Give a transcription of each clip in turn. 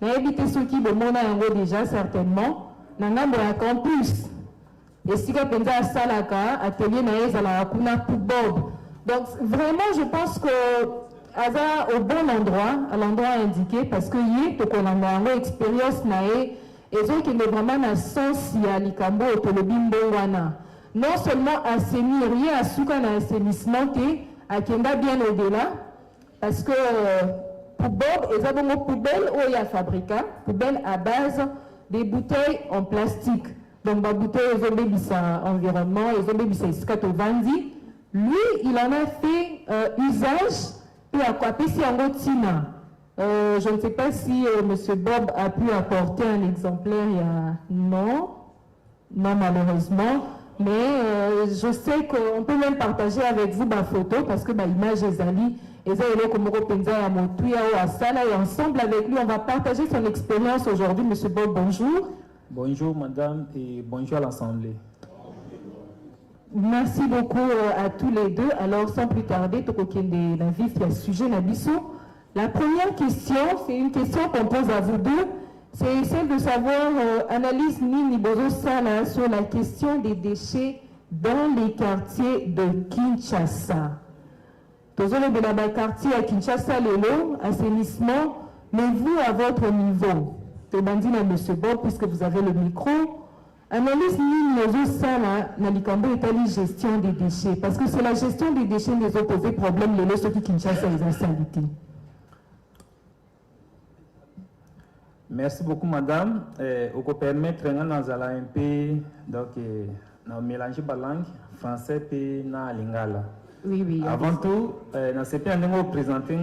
Mais éviter ceux qui demandent yango déjà certainement. Nangambo ya campus. Et si ka penza salaka atelier na ezala kuna pour Bob. Donc vraiment je pense que Aza au bon endroit, à l'endroit indiqué, parce que y to konanga yango expérience nae et donc il est vraiment na sens ya likambo otolobimbo wana. Non seulement assainir, rien à souka na assainissement à kenda bien au-delà, parce que pour Bob, ils ont une poubelle où il y a fabriqué, poubelle à base des bouteilles en plastique. Donc, les bouteilles, ils ont bébé ça environnement, ils ont bébé ça iscato vandi. Lui, il en a fait usage, puis à quoi si en rotina. Je ne sais pas si M. Bob a pu apporter un exemplaire. Non, malheureusement. Mais je sais qu'on peut même partager avec vous ma photo parce que ma image est ali. Et ensemble avec lui, on va partager son expérience aujourd'hui. Monsieur Bob, bonjour. Bonjour madame et bonjour à l'Assemblée. Merci beaucoup à tous les deux. Alors sans plus tarder, sujet la première question, c'est une question qu'on pose à vous deux. C'est celle de savoir, analyse Nini Bozo Sala sur la question des déchets dans les quartiers de Kinshasa. Tozolo de la quartier à Kinshasa, Lelo, assainissement, mais vous à votre niveau, Tobandine à M. Bob, puisque vous avez le micro, analyse Nini Bozo Sala, Nalikambo est gestion des déchets, parce que c'est la gestion des déchets qui ont posé problème, Lelo, ceux qui Kinshasa, les insanités. Merci beaucoup, madame. On peut permettre de un peu de mélanger la langue français et la lingala. Oui, oui. Avant tout, je sais pas si présenter,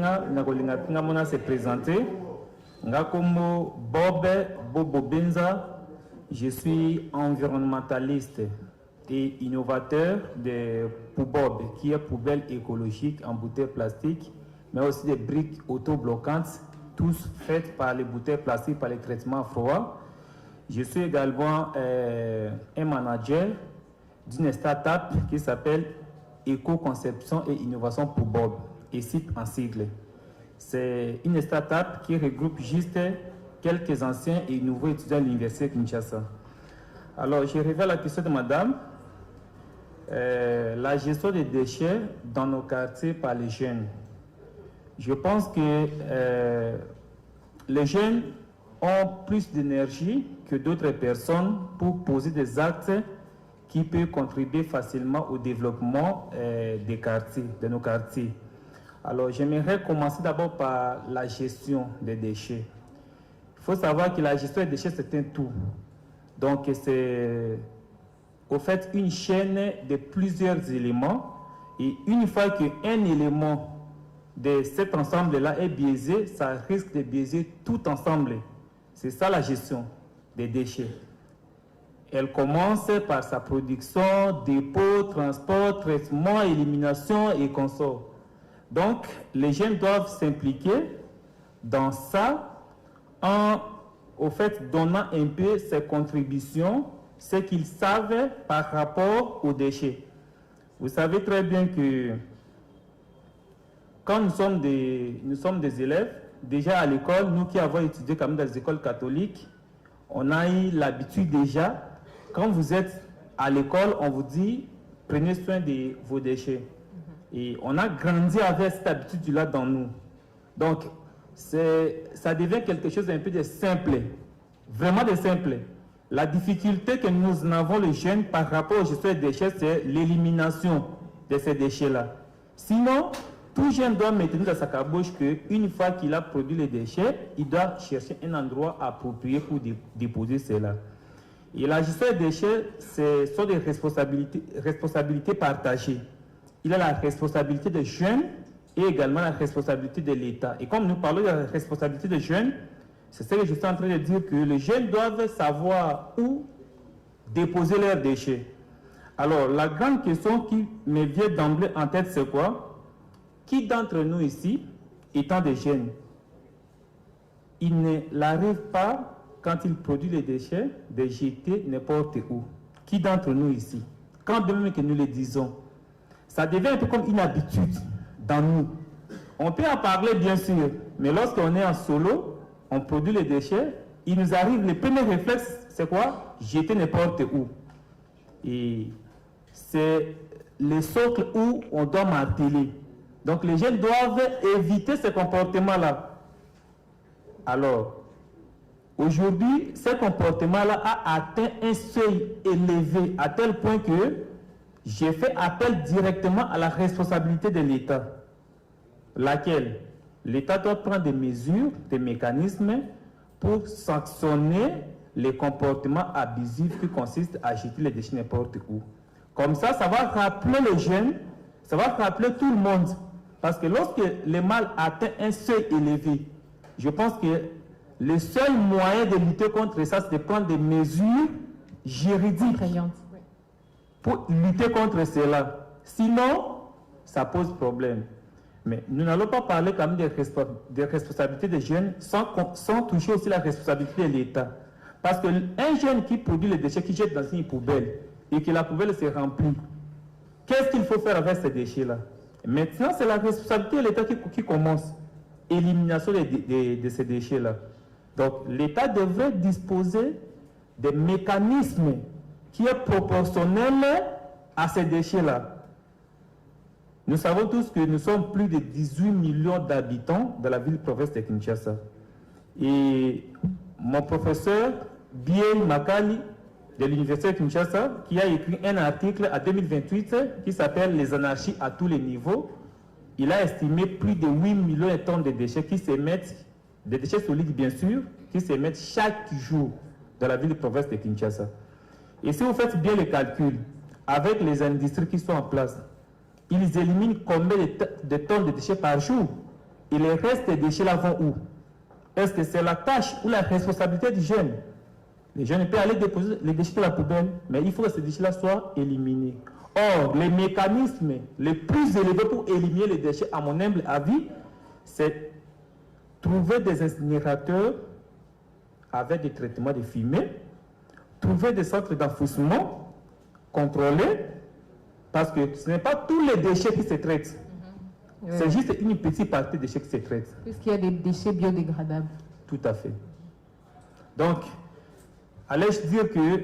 se présenter. Bobo Benza, je suis environnementaliste et innovateur de Poubob, qui est poubelle écologique en bouteilles plastiques, mais aussi des briques autobloquantes, tous faites par les bouteilles plastiques, par les traitements froids. Je suis également un manager d'une start-up qui s'appelle Éco-conception et innovation pour Bob, et cite en sigle. C'est une start-up qui regroupe juste quelques anciens et nouveaux étudiants de l'université Kinshasa. Alors, je reviens à la question de madame. La gestion des déchets dans nos quartiers par les jeunes. Je pense que les jeunes ont plus d'énergie que d'autres personnes pour poser des actes qui peuvent contribuer facilement au développement des quartiers, de nos quartiers. Alors, j'aimerais commencer d'abord par la gestion des déchets. Il faut savoir que la gestion des déchets, c'est un tout. Donc, c'est au fait une chaîne de plusieurs éléments. Et une fois qu'un élément de cet ensemble-là est biaisé, ça risque de biaiser tout ensemble. C'est ça la gestion des déchets. Elle commence par sa production, dépôt, transport, traitement, élimination et consort. Donc, les jeunes doivent s'impliquer dans ça en, au fait, donnant un peu ses contributions, ce qu'ils savent par rapport aux déchets. Vous savez très bien que quand nous sommes des élèves, déjà à l'école, nous qui avons étudié quand même dans les écoles catholiques, on a eu l'habitude déjà, quand vous êtes à l'école, on vous dit, prenez soin de vos déchets. Et on a grandi avec cette habitude-là dans nous. Donc, ça devient quelque chose d'un peu de simple, vraiment de simple. La difficulté que nous avons les jeunes par rapport aux gestion des déchets, c'est l'élimination de ces déchets-là. Sinon, tout jeune doit maintenir dans sa caboche qu'une fois qu'il a produit les déchets, il doit chercher un endroit approprié pour déposer cela. Et la gestion des déchets, ce sont des responsabilités partagées. Il a la responsabilité des jeunes et également la responsabilité de l'État. Et comme nous parlons de la responsabilité des jeunes, c'est ce que je suis en train de dire, que les jeunes doivent savoir où déposer leurs déchets. Alors, la grande question qui me vient d'emblée en tête, c'est quoi? Qui d'entre nous ici, étant des jeunes, il ne l'arrive pas, quand il produit les déchets, de jeter n'importe où? Qui d'entre nous ici? Quand même que nous le disons, ça devient un peu comme une habitude dans nous. On peut en parler bien sûr, mais lorsqu'on est en solo, on produit les déchets, il nous arrive, le premier réflexe, c'est quoi? Jeter n'importe où. Et c'est le socle où on doit marteler. Donc les jeunes doivent éviter ce comportement-là. Alors, aujourd'hui, ce comportement-là a atteint un seuil élevé à tel point que j'ai fait appel directement à la responsabilité de l'État, laquelle l'État doit prendre des mesures, des mécanismes pour sanctionner les comportements abusifs qui consistent à jeter les déchets n'importe où. Comme ça va rappeler les jeunes, ça va rappeler tout le monde. Parce que lorsque le mal atteint un seuil élevé, je pense que le seul moyen de lutter contre ça, c'est de prendre des mesures juridiques pour lutter contre cela. Sinon, ça pose problème. Mais nous n'allons pas parler quand même des responsabilités des jeunes sans toucher aussi la responsabilité de l'État. Parce qu'un jeune qui produit les déchets, qui jette dans une poubelle, et que la poubelle se remplit, qu'est-ce qu'il faut faire avec ces déchets-là? Maintenant, c'est la responsabilité de l'État qui commence. Élimination de ces déchets-là. Donc, l'État devrait disposer des mécanismes qui est proportionnel à ces déchets-là. Nous savons tous que nous sommes plus de 18 millions d'habitants dans la ville-province de Kinshasa. Et mon professeur, Bien Makali, de l'Université de Kinshasa, qui a écrit un article en 2028 qui s'appelle « Les anarchies à tous les niveaux », il a estimé plus de 8 millions de tonnes de déchets qui s'émettent, des déchets solides bien sûr, qui s'émettent chaque jour dans la ville-province de Kinshasa. Et si vous faites bien les calculs, avec les industries qui sont en place, ils éliminent combien de tonnes de déchets par jour? Et les restes des déchets là vont où? Est-ce que c'est la tâche ou la responsabilité du jeune? Les jeunes peuvent aller déposer les déchets dans la poubelle, mais il faut que ces déchets-là soient éliminés. Or, les mécanismes les plus élevés pour éliminer les déchets, à mon humble avis, c'est trouver des incinérateurs avec des traitements de fumée, trouver des centres d'enfouissement contrôlés, parce que ce n'est pas tous les déchets qui se traitent. C'est juste une petite partie des déchets qui se traitent. Puisqu'il y a des déchets biodégradables. Tout à fait. Donc, allais-je dire que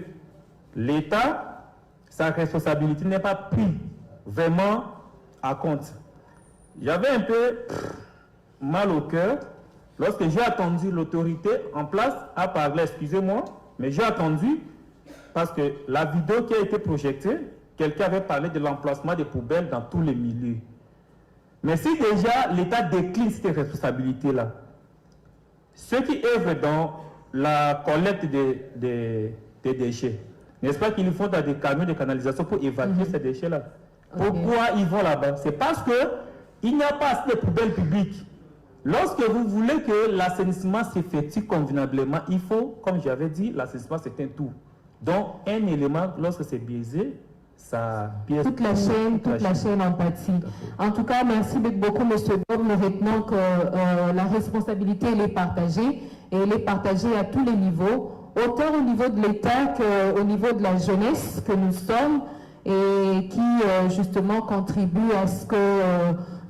l'État, sa responsabilité n'est pas prise vraiment à compte. J'avais un peu mal au cœur lorsque j'ai attendu l'autorité en place à parler, excusez-moi, mais j'ai attendu parce que la vidéo qui a été projetée, quelqu'un avait parlé de l'emplacement des poubelles dans tous les milieux. Mais si déjà l'État décline ces responsabilités-là, ceux qui œuvrent dans la collecte des déchets, n'est-ce pas qu'ils font dans des camions de canalisation pour évacuer ces déchets-là? Pourquoi ils vont là-bas? C'est parce qu'il n'y a pas assez de poubelles publiques. Lorsque vous voulez que l'assainissement s'effectue convenablement, il faut, comme j'avais dit, l'assainissement c'est un tout. Donc un élément, lorsque c'est biaisé, ça biaise toute la chaîne en pâtit. En tout cas, merci beaucoup, M. Bob. Nous retenons que la responsabilité elle est partagée, et elle est partagée à tous les niveaux, autant au niveau de l'État qu'au niveau de la jeunesse que nous sommes, et qui justement contribue à ce que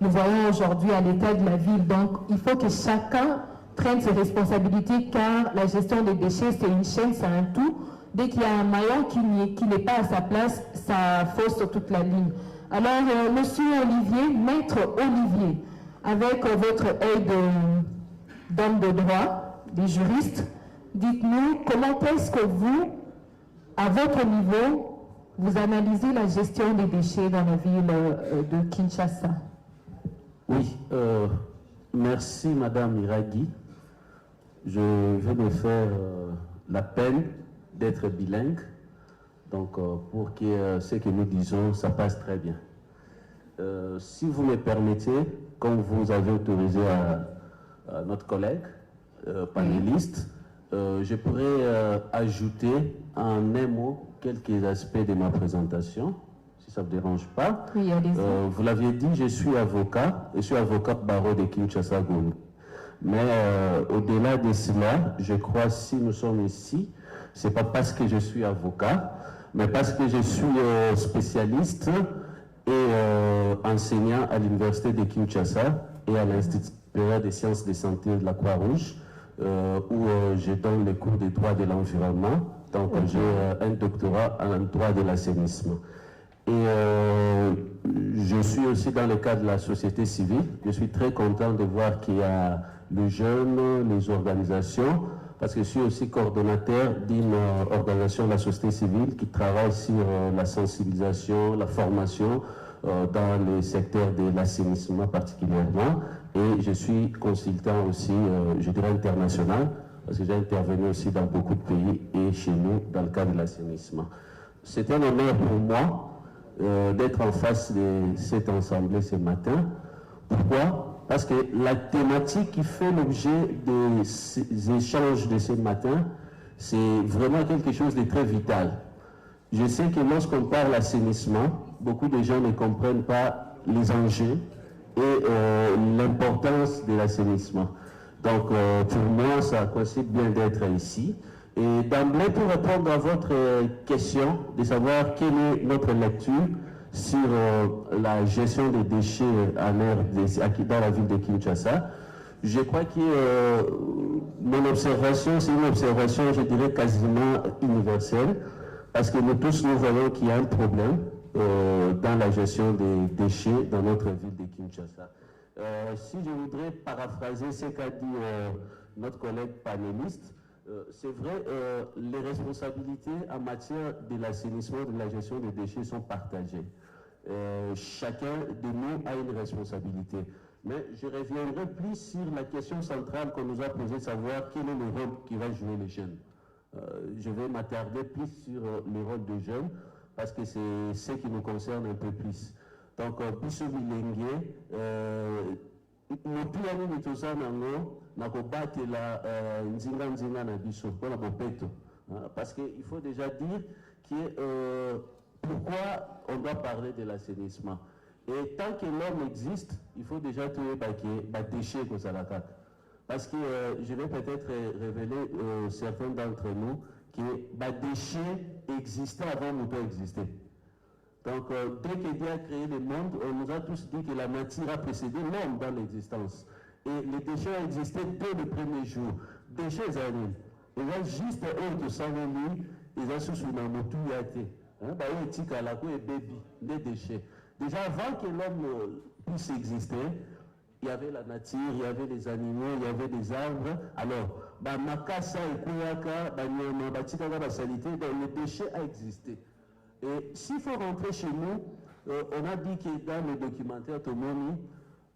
nous voyons aujourd'hui à l'état de la ville. Donc, il faut que chacun prenne ses responsabilités, car la gestion des déchets, c'est une chaîne, c'est un tout. Dès qu'il y a un maillon qui n'est pas à sa place, ça fausse sur toute la ligne. Alors, Monsieur Olivier, Maître Olivier, avec votre œil d'homme de droit, des juristes, dites-nous comment est-ce que vous, à votre niveau, vous analysez la gestion des déchets dans la ville de Kinshasa? Oui, merci Madame Iraghi. Je vais me faire la peine d'être bilingue, donc pour que ce que nous disons, ça passe très bien. Si vous me permettez, comme vous avez autorisé à notre collègue panéliste, je pourrais ajouter en un mot quelques aspects de ma présentation, si ça ne vous dérange pas. Oui, allez-y. Vous l'aviez dit, je suis avocat barreau de Kinshasa Gombe. Mais au-delà de cela, je crois si nous sommes ici, c'est pas parce que je suis avocat, mais parce que je suis spécialiste et enseignant à l'université de Kinshasa et à l'Institut supérieur des sciences de santé de la Croix-Rouge. où je donne les cours de droit de l'environnement. Donc j'ai un doctorat en droit de l'assainissement. Et je suis aussi dans le cadre de la société civile. Je suis très content de voir qu'il y a les jeunes, les organisations, parce que je suis aussi coordonnateur d'une organisation de la société civile qui travaille sur la sensibilisation, la formation dans le secteur de l'assainissement particulièrement. Et je suis consultant aussi, je dirais international, parce que j'ai intervenu aussi dans beaucoup de pays et chez nous dans le cadre de l'assainissement. C'est un honneur pour moi d'être en face de cette assemblée ce matin. Pourquoi? Parce que la thématique qui fait l'objet des échanges de ce matin, c'est vraiment quelque chose de très vital. Je sais que lorsqu'on parle d'assainissement, beaucoup de gens ne comprennent pas les enjeux et l'importance de l'assainissement. Donc, pour moi, ça coïncide bien d'être ici. Et d'emblée, pour répondre à votre question, de savoir quelle est notre lecture sur la gestion des déchets en air dans la ville de Kinshasa, je crois que mon observation, c'est une observation, je dirais, quasiment universelle, parce que nous tous, nous voyons qu'il y a un problème dans la gestion des déchets dans notre ville de Kinshasa. Si je voudrais paraphraser ce qu'a dit notre collègue panéliste, c'est vrai, les responsabilités en matière de l'assainissement et de la gestion des déchets sont partagées. Chacun de nous a une responsabilité. Mais je reviendrai plus sur la question centrale qu'on nous a posée, de savoir quel est le rôle qui va jouer les jeunes. Je vais m'attarder plus sur le rôle des jeunes, parce que c'est ce qui nous concerne un peu plus. Donc, biso bilenge, motu ya nini toza nango na kobatela nzinga na biso mpona bopeto, parce qu'il faut déjà dire que pourquoi on doit parler de l'assainissement. Et tant que l'homme existe, il faut déjà trouver des déchets que ça la caque. Parce que je vais peut-être révéler certains d'entre nous que les déchets existaient avant nous d'exister. Donc, dès que Dieu a créé le monde, on nous a tous dit que la nature a précédé l'homme dans l'existence. Et les déchets ont existé dès le premier jour. Déchets, ils ont juste eux de s'en venir, ils ont sous la moto yate. Des déchets. Déjà, avant que l'homme puisse exister, il y avait la nature, il y avait les animaux, il y avait des arbres. Alors, makasa et kuyaka, la salité, le déchet a existé. Et s'il faut rentrer chez nous, on a dit que dans le documentaire Tomoni,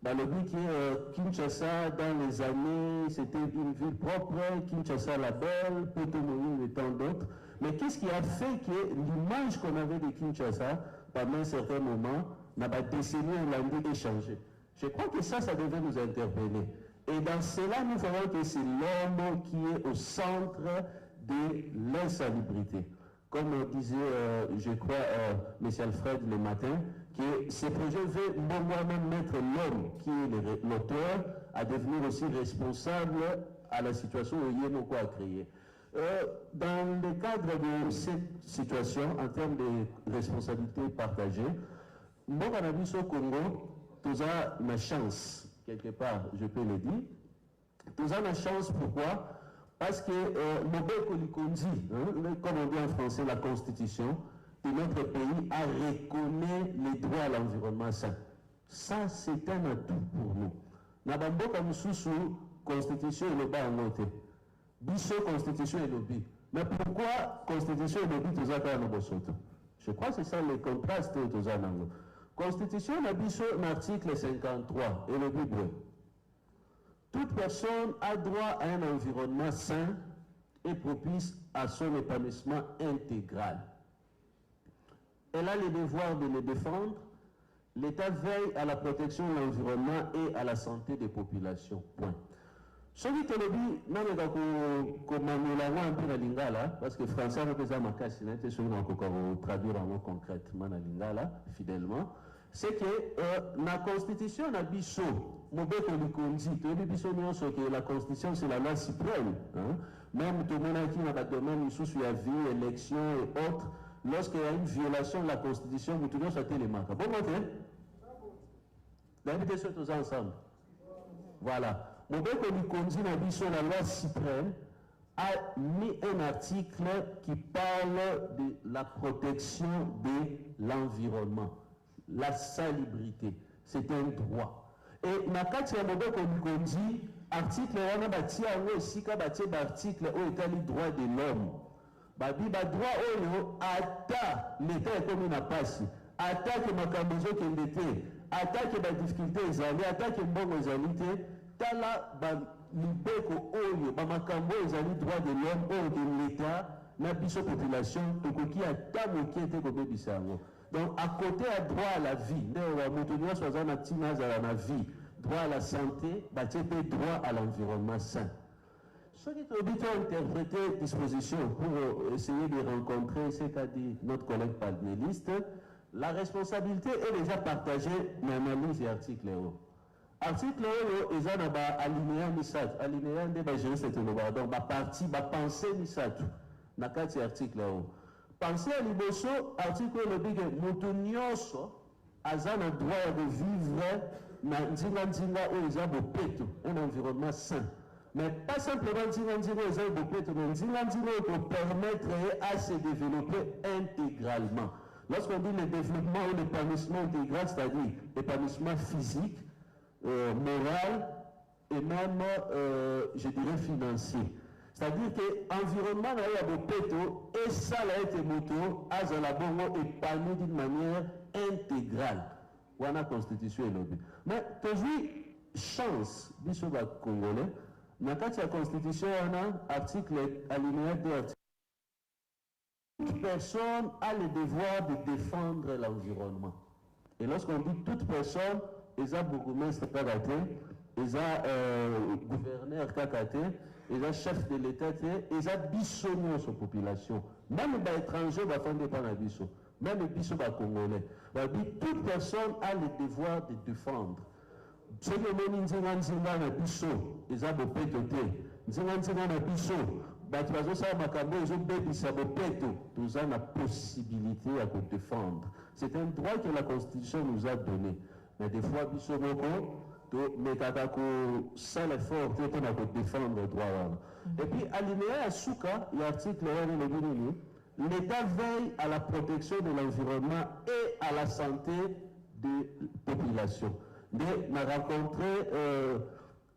le but que Kinshasa, dans les années, c'était une ville propre, Kinshasa la belle, Potomoni et tant d'autres. Mais qu'est-ce qui a fait que l'image qu'on avait de Kinshasa, pendant un certain moment, n'a pas décennie hollandais changé? Je crois que ça devait nous interpeller. Et dans cela, nous voyons que c'est l'homme qui est au centre de l'insalubrité. Comme disait, je crois, M. Alfred le matin, que ce projet veut moi-même mettre l'homme qui est l'auteur à devenir aussi responsable à la situation où Yémoko a créé. Dans le cadre de cette situation, en termes de responsabilité partagée, moi, au Congo, nous avons une chance, quelque part, je peux le dire. Nous avons une chance, pourquoi? Parce que comme on dit en français, la Constitution de notre pays a reconnu les droits à l'environnement sain. Ça, c'est un atout pour nous. Nabamboka Mususu, Constitution est le bas en noté. Bisso, Constitution est le but. Mais pourquoi Constitution est le but aux accords de Bosoto? Je crois que c'est ça le contraste aux anangos. Constitution, la Bisso, l'article 53 et le but. Toute personne a droit à un environnement sain et propice à son épanouissement intégral. Elle a le devoir de le défendre. L'État veille à la protection de l'environnement et à la santé des populations. Point. Celui qui le dit, non, parce que français n'a pas ma casse, traduire en mot concrètement en lingala, fidèlement, c'est que la Constitution n'a biso, la Constitution c'est la loi suprême. Même tout le monde qui n'a domaine sous la vie, élection et autres, lorsqu'il y a une violation de la Constitution, vous tenez sur les marques. Bon, montrez. L'invitation tous ensemble. Voilà. Mobeko Likonzi na biso la loi suprême a mis un article qui parle de la protection de l'environnement, la salubrité. C'est un droit. Et nakati ya Mobeko Likonzi, article wana batia yango esika batie article oyo etali droit de l'homme. Babi ba droit oyo ata l'État ekomi na pasi, ata ke makambo ezokende te, ata ke ba difficulté ezali, ata ke mbongo ezali te, tala ba libeko oyo ba makambo ezali droit de l'homme oyo de l'État na biso population tokoki ata moke te kobebisa yango. Donc à côté à droit à la vie, nde moto nyonso aza na ntina azala na vie, droit à la santé, batie pe droit à l'environnement sain. Ce qui est obligé d'interpréter disposition pour essayer de rencontrer ce qu'a dit notre collègue panéliste, la responsabilité est déjà partagée dans l'analyse de l'article. Article est alinéa misat, alinéa de gérer cette loi. Donc, ma partie, ma pensée misat, na kati article. Pensée à liboso, article le dit que Moutounioso a le droit de vivre dans un environnement sain. Mais pas simplement pour permettre à se développer intégralement. Lorsqu'on dit le développement ou l'épanouissement intégral, c'est-à-dire l'épanouissement physique, moral et même, je dirais, financier. C'est-à-dire que l'environnement et ça a été moto, à la bongo épanoui d'une manière intégrale. Ou à la constitution et l'objet. Mais toujours, chance, bisoba congolais, dans la constitution, on a article alinéa 2 article. Toute personne a le devoir de défendre l'environnement. Et lorsqu'on dit toute personne, ils ont bourgmestre Kagate, ils ont gouverneur Kagate, ils ont chef de l'État, ils ont bissonné sur la population. Même les étrangers ne font pas la bisso. Même les bisso congolais. Toute personne a le devoir de défendre. Ce que nous disons, ils ont beau pétoter. Nous avons bisso. Nous avons la possibilité à défendre. C'est un droit que la Constitution nous a donné. Mais des fois, bisso mais sans l'effort, pour défendre le droit. Et puis, alinéa à Souka, l'article l'État veille à la protection de l'environnement et à la santé des populations. On a rencontré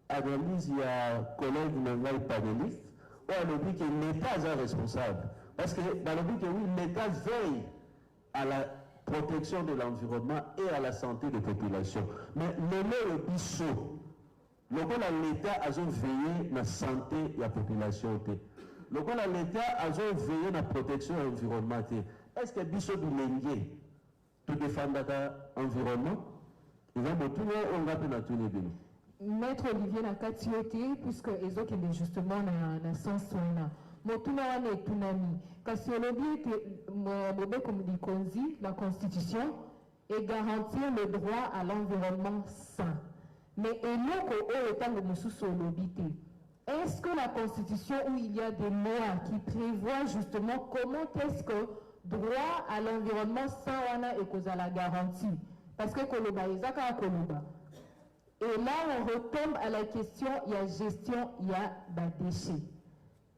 analyse, il y a un collègue Nangai panéliste, où on a dit que l'État est responsable. Parce que dans le but que oui, l'État veille à la protection de l'environnement et à la santé des populations. Mais le bisso, l'État a veillé à la santé de la population. L'État a veillé à la protection de l'environnement. Est-ce que bisso du lengue pour défendre l'environnement? Ils ont tout le monde dans tous les pays. Maître Olivier Nakatiote, puisque ils ont justement dans sens soin. Motuna wane tunami. Kasi olobi comme dit Konzi, la Constitution et garantir le droit à l'environnement sain. Mais est-ce que la Constitution où il y a des lois qui prévoient justement comment est-ce que droit à l'environnement sain wana et cause à la garantie? Parce que Koloba, Isaka Koloba. Et là, on retombe à la question, il y a gestion, il y a des déchets.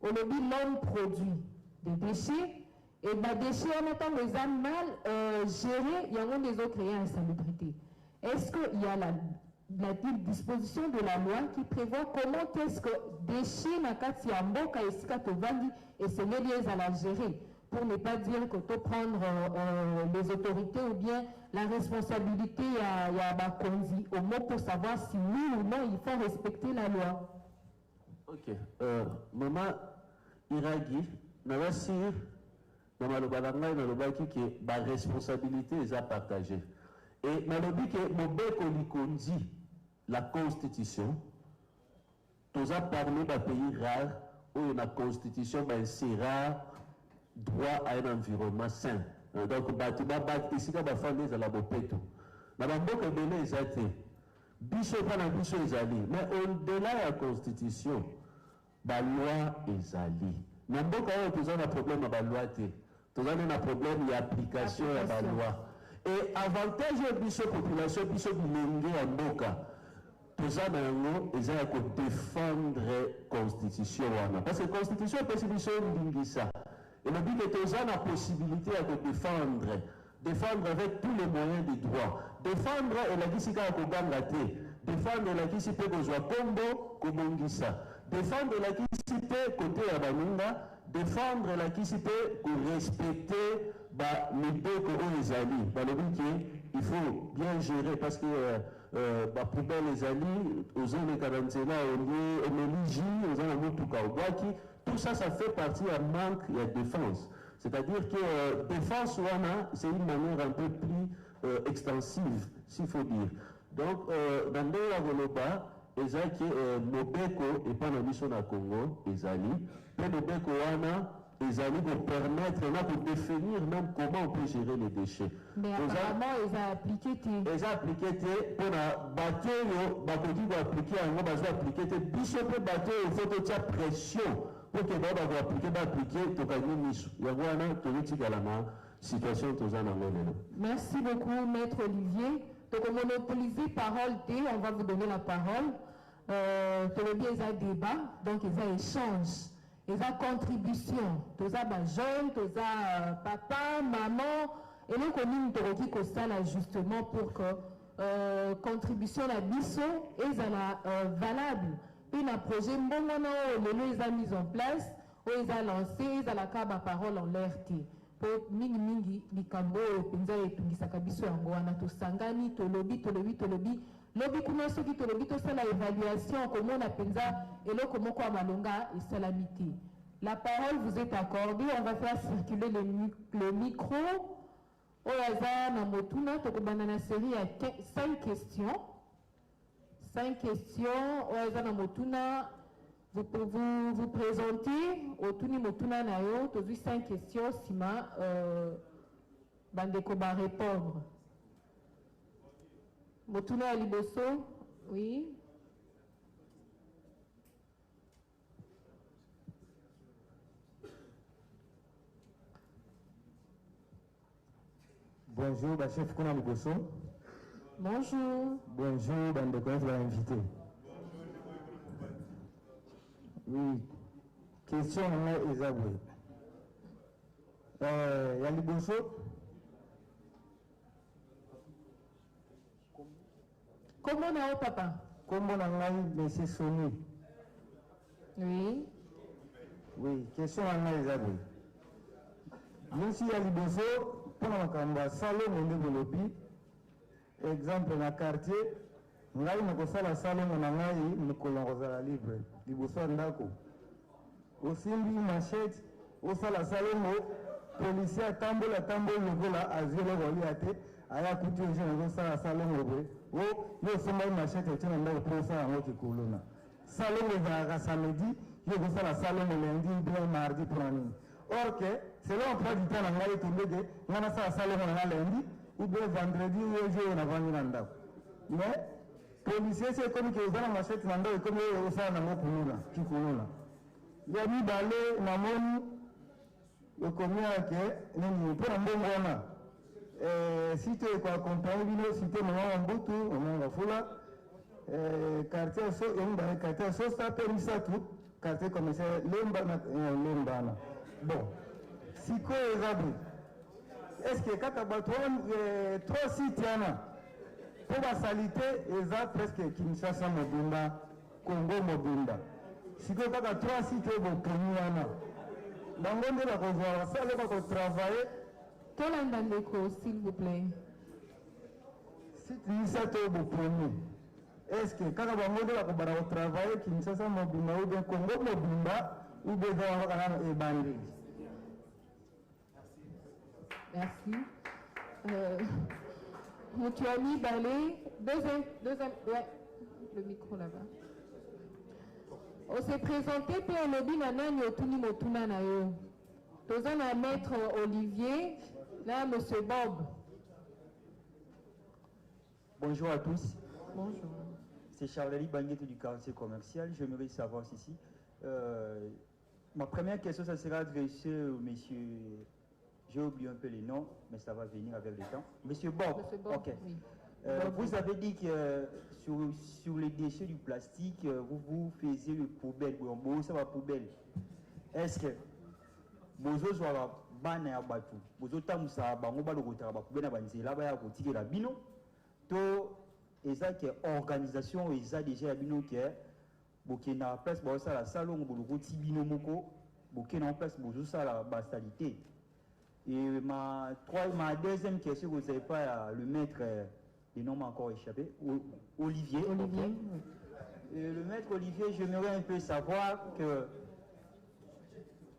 On a dit l'homme produit des déchets, et les déchets, en étant les mal gérés, il y a des autres créés insalubrité. Est-ce qu'il y a la disposition de la loi qui prévoit comment est-ce que déchets, Nakati, Amboka, Esika, Tovandi, et c'est liés à la gérer? Pour ne pas dire que tu prendre les autorités ou bien la responsabilité à Bakonzi au mot pour savoir si oui ou non il faut respecter la loi. Ok. Maman Iragi, Nawasir, Namalobalanga, Nalobaki, que la responsabilité est à partager. Et Nalobi, que Mobeko Likonzi, la Constitution, tous a parlé d'un pays rare où la Constitution, c'est rare. Droit à un environnement sain. Donc, ici, il y a des familles à la bopeto. Mais il y a des biso ezali. Mais au-delà de la Constitution, la loi ezali. Mais il y a un problème avec la loi. Il y a un problème d'application de la loi. Et avantage de la population, biso bilenge en boka. tout ça ils ont défendre la constitution. Parce que la constitution est possible ça. Et le but est que la possibilité de défendre avec tous les moyens du droit. Défendre et la qui est gangate. Défendre la qui peut que soit combo comme ça. Défendre la qui peut côté à Baninga. Défendre la qui peut respecter les deux que les alliés. Il faut bien gérer parce que pour les alliés, aux zones 41, aux Meligi, aux zones tout ça, ça fait partie d'un manque de défense. C'est-à-dire que défense, c'est une manière un peu plus extensive, s'il faut dire. Donc, dans le Goloba, ils ont que Mobeko et pas la mission à Congo, ils allaient. Mais Mobeko, ils allaient nous permettre de définir même comment on peut gérer les déchets. Mais apparemment, ils ont appliqué. Ils ont appliqué pour la bateau, ils vont appliquer, ils vont appliquer, bichot peut bateau, il faut que tu aies pression. Pour que l'on va appliquer, tu as mis il y a une situation. Merci beaucoup, Maître Olivier. Donc, on monopolise parole T, on va vous donner la parole. Tu as bien un débat, donc il y a échange, il y a contribution. Tu as jeune, tu as papa, maman, et donc on a une ça justement pour que contribution à biso est valable. Une projet les a mis en place, ils ont lancé, ils ont la parole en l'air. Pour mingi likambo penza etungisa biso yango wana tosangani tolobi lobi kuna soki tolobi tosala évaluation komona penza eloko moko ya malonga esalamiti. La parole vous est accordée, on va faire circuler le micro. Oyaza na motuna tokobanda na série à 5 questions. 5 questions. Oyaza na motuna. Vous pouvez vous présenter au Tuni Motuna Nayo, tu as vu 5 questions, Sima, Bandeko va répondre. Motuna Aliboso, oui. Bonjour, chef Kona Aliboso. Bonjour. Bonjour, Bandeko va inviter. Oui, question est Isaboué. Yaliboso. Comment on a papa? Comment on a monsieur Sony? Oui. Oui, question est Isaboué. Monsieur Yaliboso, pour la Kamba, salon de développé, exemple dans le quartier. Ngai nakosala salongo na ngai mikolo kozala libre liboso ya ndako osimbi machete osala salongo policier atambola lokola azwi eloko alia te aya kuti oje nazosala salongo boye yo osombai machete otie na ndako mpo osala yango kikuluna salongo ezalaka samedi yo okosala salongo lundi bien mardi mpona nini or que selon emploi du temps na ngai etondeke ngai nasala salongo na ngai lundi ou bien vendredi yo je oyo navandi na ndako mais policier c'est comme que vous avez machette nando et comme vous ça na mokuluna kikuluna ya mibale na moni okomia ke nini pour mbongo na si tu es quoi accompagner bino si tu es maman mbutu maman fula quartier so emba quartier so ça permis tout quartier commissaire lemba na bon siko ezabri est-ce que kaka batouan 3 sites yana pour la salité, ils ont presque Kinshasa Mobimba, Congo Mobimba. Si vous avez 3 sites, vous pouvez dans le monde, vous allez travailler. Quel est le micro, s'il vous plaît? Site Nissato, vous pouvez. Est-ce que quand vous allez travailler, Kinshasa Mobimba ou bien Congo Mobimba, ou bien vous allez Ebandi? Merci. Moutiani Balé, deuxième, ouais, le micro là-bas. On s'est présenté pour un lobby nanani otuni motuna na yo. Tozan à maître Olivier, là monsieur Bob. Bonjour à tous. Bonjour. C'est Charles-Louis Banguette du quartier commercial. J'aimerais savoir ceci. Ma première question, ça sera adressée au monsieur. J'ai oublié un peu les noms, mais ça va venir avec le temps. Monsieur Bob. Monsieur Bob, ok. Oui. Vous avez dit que sur les déchets du plastique, vous faisiez le poubelle. Bon, ça va poubelle. Est-ce que vous avez bana ya batu bozo tamusa bango ba lokotaka ba poubelle na banzela ba ya kotikela bino to eza ke organisation eza déjà ya bino ke bokena place ba sala salon bolokoti bino moko bokena en place bozo sala ba salité. Et ma deuxième question, vous savez pas le maître, les noms m'ont encore échappé, Olivier. Olivier. Okay. Le maître Olivier, j'aimerais un peu savoir que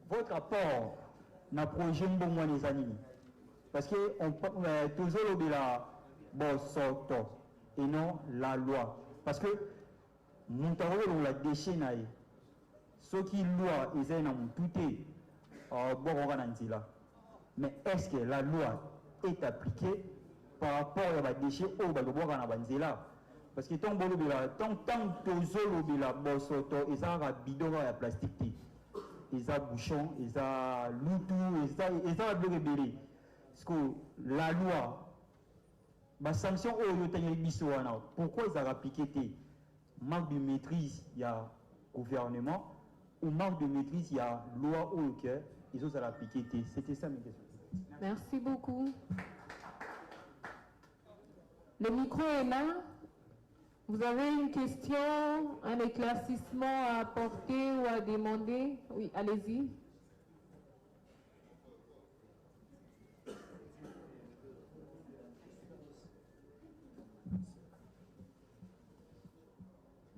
votre apport n'a projet bon les animaux. Parce que toujours la bon sorte et non la loi. Parce que nous avons la déchet naïe. Ce qui loi ils ont tout est bon on là. Mais est-ce que la loi est appliquée par rapport à la déchet au Baloboa na banzela? Parce que tant que la bosoto, ils ont bidon à plastique, ils ont bouchon, ils ont loutou, ils ont rebellé. Parce que la loi, la sanction pourquoi ils ont appliqué? Manque de maîtrise, il y a gouvernement, ou manque de maîtrise, il y a loi ou lequel ils ont appliqué. C'était ça mes questions. Merci beaucoup. Le micro est là. Vous avez une question, un éclaircissement à apporter ou à demander? Oui, allez-y.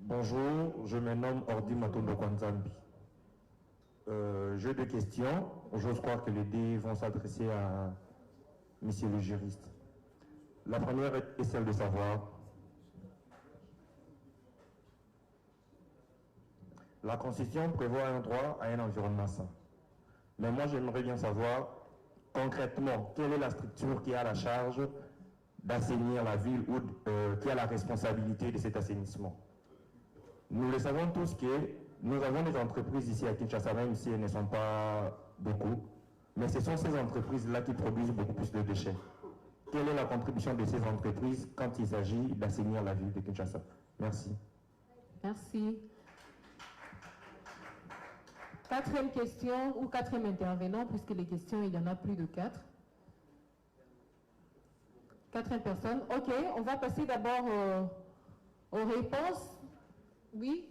Bonjour, je me nomme Ordi Matondo Kwanzambi. J'ai deux questions. J'ose croire que les deux vont s'adresser à monsieur le juriste. La première est celle de savoir la Constitution prévoit un droit à un environnement sain. Mais moi, j'aimerais bien savoir concrètement quelle est la structure qui a la charge d'assainir la ville ou qui a la responsabilité de cet assainissement. Nous le savons tous que nous avons des entreprises ici à Kinshasa, même si elles ne sont pas beaucoup, mais ce sont ces entreprises-là qui produisent beaucoup plus de déchets. Quelle est la contribution de ces entreprises quand il s'agit d'assainir la ville de Kinshasa? Merci. Merci. Quatrième question ou quatrième intervenant, puisque les questions, il y en a plus de 4. Quatrième personne. Ok, on va passer d'abord aux réponses. Oui.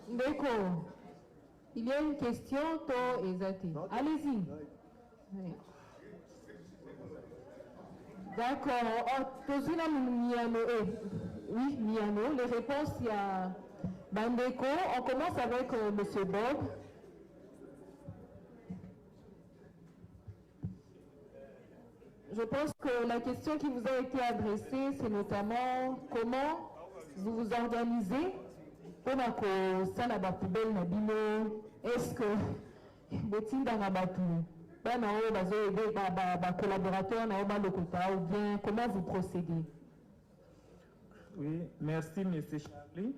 D'accord. Il y a une question, toi, Ezati. Allez-y. Oui. D'accord. Oui, Miano. Les réponses, il y a Bandeko. On commence avec M. Bob. Je pense que la question qui vous a été adressée, c'est notamment comment vous vous organisez pour que ça n'a pas poubelle na bino. Est-ce que botinda na batu ba na o bazo aider ba collaborateurs na o ba lokota ou bien comment vous procédez? Oui, merci M. Charlie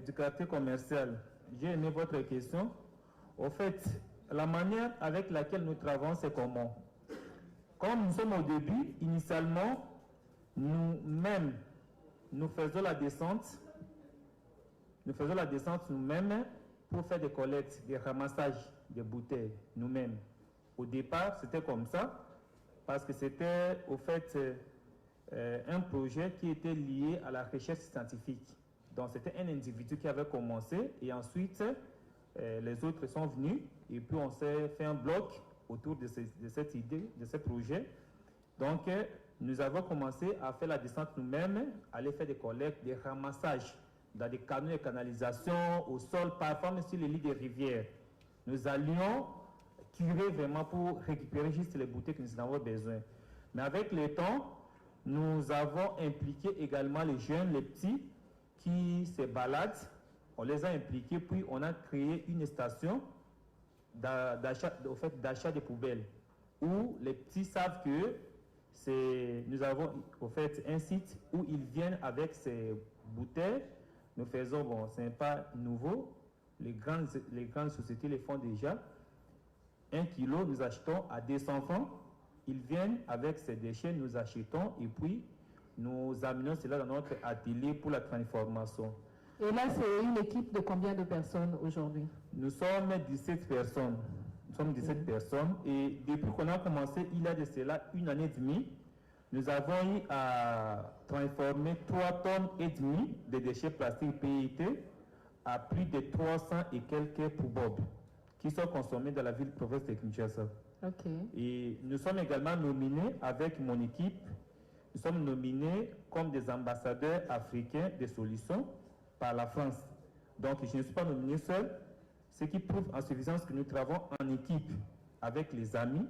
du quartier commercial. J'ai aimé votre question. Au fait, la manière avec laquelle nous travaillons, c'est comment? Comme nous sommes au début, initialement, nous-mêmes, nous faisons la descente. Nous faisons la descente nous-mêmes pour faire des collectes, des ramassages des bouteilles nous-mêmes. Au départ, c'était comme ça, parce que c'était au fait un projet qui était lié à la recherche scientifique. Donc c'était un individu qui avait commencé et ensuite les autres sont venus et puis on s'est fait un bloc autour de cette idée, de ce projet. Donc nous avons commencé à faire la descente nous-mêmes, aller faire des collectes, des ramassages dans des canaux de canalisation, au sol, parfois même sur les lits des rivières. Nous allions curer vraiment pour récupérer juste les bouteilles que nous en avons besoin. Mais avec le temps, nous avons impliqué également les jeunes, les petits, qui se baladent. On les a impliqués, puis on a créé une station d'achat des poubelles, où les petits savent que nous avons au fait un site où ils viennent avec ces bouteilles nous faisons, bon, ce n'est pas nouveau, les grandes sociétés le font déjà. 1 kilo, nous achetons à 200 francs. Ils viennent avec ces déchets, nous achetons et puis nous amenons cela dans notre atelier pour la transformation. Et là, c'est une équipe de combien de personnes aujourd'hui? Nous sommes 17 personnes. Nous sommes 17 personnes et depuis qu'on a commencé, il y a de cela 1 année et demie, nous avons eu à transformer 3 tonnes et demie de déchets plastiques PET à plus de 300 et quelques poubelles qui sont consommés dans la ville-province de Kinshasa. Ok. Et nous sommes également nominés avec mon équipe, nous sommes nominés comme des ambassadeurs africains des solutions par la France. Donc je ne suis pas nominé seul, ce qui prouve en suffisance que nous travaillons en équipe avec les amis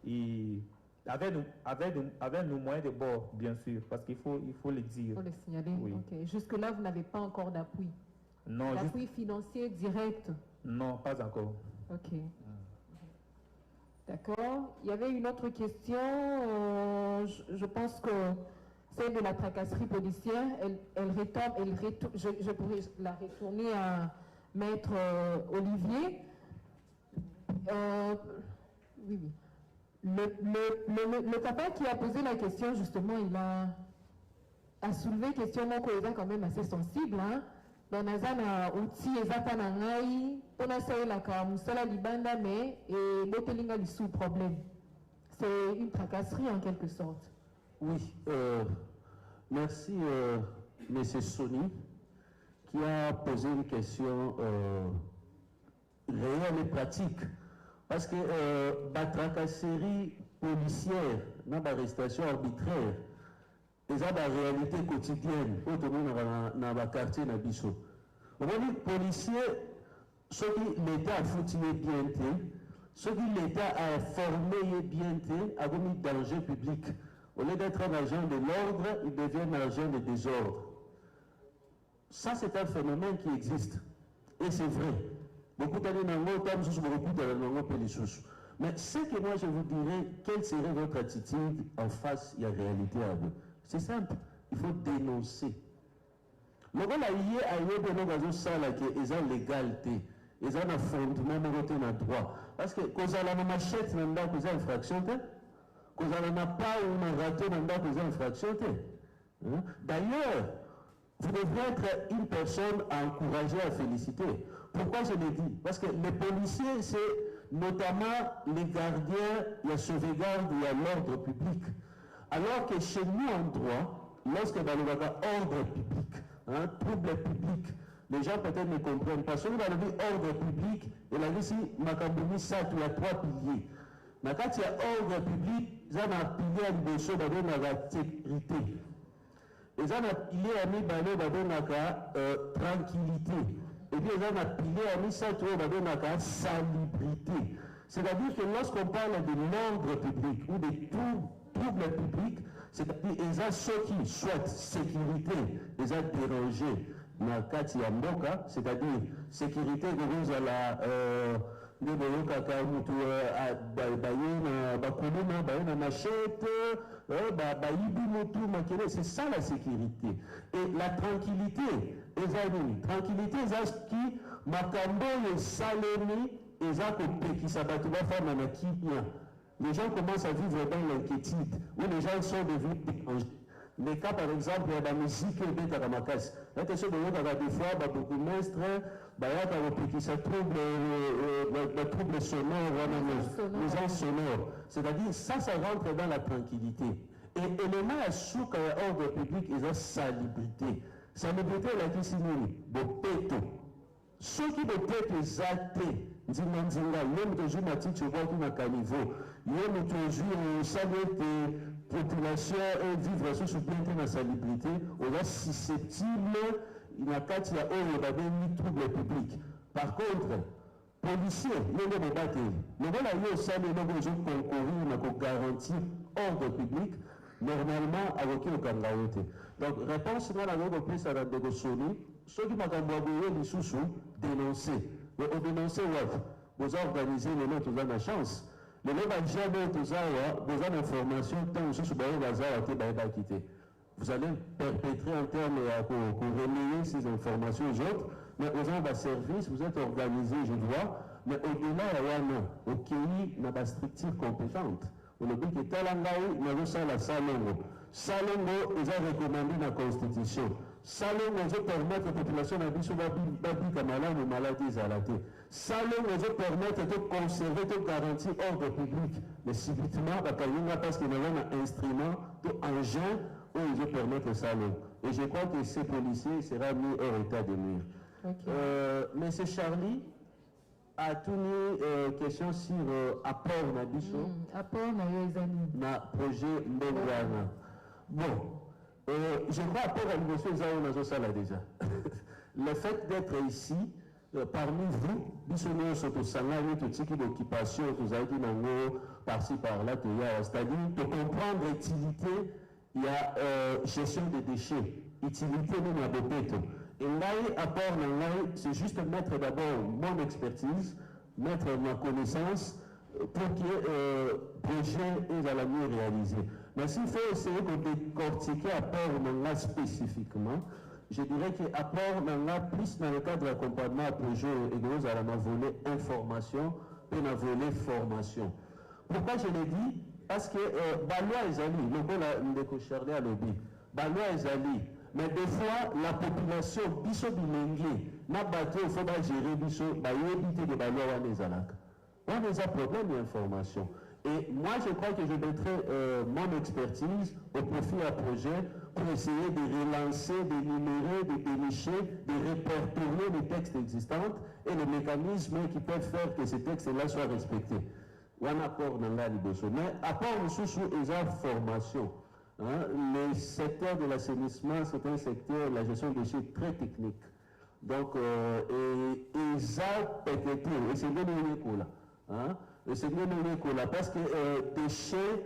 et avec nos moyens de bord, bien sûr, parce qu'il faut le dire. Il faut le signaler. Oui. Okay. Jusque-là, vous n'avez pas encore d'appui? Non, d'appui financier direct? Non, pas encore. Ok. D'accord. Il y avait une autre question. Je pense que celle de la tracasserie policière, je pourrais la retourner à Maître Olivier. Oui. Le papa qui a posé la question, justement, il a soulevé une question quand même assez sensible. Hein? Dans Nazana, outil ezata na ngai, pona saela ka musala libanda mais et botelinga li sous problème. C'est une tracasserie en quelque sorte. Oui, merci M. Sony qui a posé une question réelle et pratique. Parce que la tracasserie policière, l'arrestation arbitraire, c'est la réalité quotidienne dans le quartier de Bisso. Les policiers, ceux qui l'État a foutu bien, ceux qui l'État a formé bien, a mis danger public. Au lieu d'être un agent de l'ordre, il devient un agent de désordre. Ça, c'est un phénomène qui existe. Et c'est vrai. Beaucoup d'années dans le temps, beaucoup d'années. Mais ce que moi je vous dirais, quelle serait votre attitude en face de la réalité à vous? C'est simple, il faut dénoncer. Le rôle ils ont l'égalité, ils ont un fondement, ils ont un droit. Parce que quand on a une machette, ils ont une infraction. Quand on n'a pas un râteau, ils ont une infraction. D'ailleurs, vous devrez être une personne à encourager, à féliciter. Pourquoi je le dis? Parce que les policiers, c'est notamment les gardiens, il y a sauvegarde, il y a l'ordre public. Alors que chez nous en droit, lorsque dans le ordre public, trouble public, les gens peut-être ne comprennent pas. Celui qui a dit ordre public, il a dit si Makambuni ça, il y a 3 piliers. Mais quand il y a ordre public, il y a un pilier de choses dans la sécurité. Et il y a un pilier dans la tranquillité. Et puis il y a un pilier dans la salubrité. C'est-à-dire que lorsqu'on parle de l'ordre public ou de trouble public, c'est-à-dire qu'ils ont ceux qui souhaitent sécurité, ils ont dérangé dans le cas de Mboka, c'est-à-dire sécurité de nous à la c'est ça la sécurité. Et la tranquillité, tranquillité, c'est qui Makambo et Salemi, et ça qui s'abattent la femme en Akibia. Les gens commencent à vivre dans l'inquiétude, où les gens sont devenus dérangés. Les cas, par exemple, de la musique et de la macasse. La question de l'autre, des fois, beaucoup de mestres, qui se trouble sonore, les gens sonores. C'est-à-dire, ça rentre dans la tranquillité. Et l'élément à souk à ordre public, ils ont salubrité. Salubrité, la qui signifie, bopeto. Ceux qui bopeto, ils athées. Nzinga, l'homme de Jumati, tu vois qu'il n'a qu'un niveau. L'homme de Jumati, salut des populations et vivre sous bien dans la salubrité, on est susceptible, il n'y a qu'à y avoir un trouble public. Par contre, policiers, il y a des batailles. Le rôle à eux, ça, les gens concourir, pour garantir ordre public, normalement, avec le Kangaote. Donc, réponse, moi, la règle plus à la Dogosoni, ceux qui m'ont envoyé les sous-sous, dénoncer. Mais on dénonce, vous organisez les noms, vous avez la chance. Les noms, jamais, vous avez une information, tant que vous avez la quitté. vous allez perpétrer en termes pour relayer ces informations aux autres, mais aux gens de service, vous êtes organisé, je vois, mais au-delà, il y a une structure compétente. On a dit que Talangaï n'a pas la Salongo. Salongo est recommandé dans la Constitution. Salongo permet à la population de malade ou maladie à la tête. Salongo permet de conserver, de garantir l'ordre public. Mais subitement, parce qu'il y a un instrument, un engin, où ils permettent ça. Et je crois que ces policiers seront mis hors état de nuire. Okay. Monsieur Charlie a tourné question sur apport na biso. Apport na yezani. Na projet Mbengwana. Bon, je crois apport à l'émotion ils ont ça là déjà. Le fait d'être ici, parmi vous, bisonné surtout sangario, tout ce qui est d'occupation, tout ça qui nango par-ci par-là, c'est-à-dire de comprendre l'utilité. Il y a gestion des déchets, utilité de la bopéto. Et là, apport, c'est juste mettre d'abord mon expertise, mettre ma connaissance pour que le projet soit mieux réalisé. Mais s'il faut essayer de décortiquer apport spécifiquement, je dirais que apport plus dans le cadre de l'accompagnement à projet et à la volet information et la volet formation. Pourquoi je l'ai dit? Parce que Balois est allé, le bon Charlie à lobby, Balois est allé, mais des fois la population biso bilingue, n'a battu, il faut pas gérer biso, éviter de Balois les alak. On a des problèmes d'information. Et moi je crois que je mettrai mon expertise au profit à projet pour essayer de relancer, d'énumérer, de dénicher, de répertorier les textes existants et les mécanismes qui peuvent faire que ces textes-là soient respectés. Un apport dans la liboso. Mais apport sous la formation. Le secteur de l'assainissement, c'est un secteur, la gestion des déchets très technique. Donc, ils ont pété, et c'est bien le c'est bien le parce que déchets,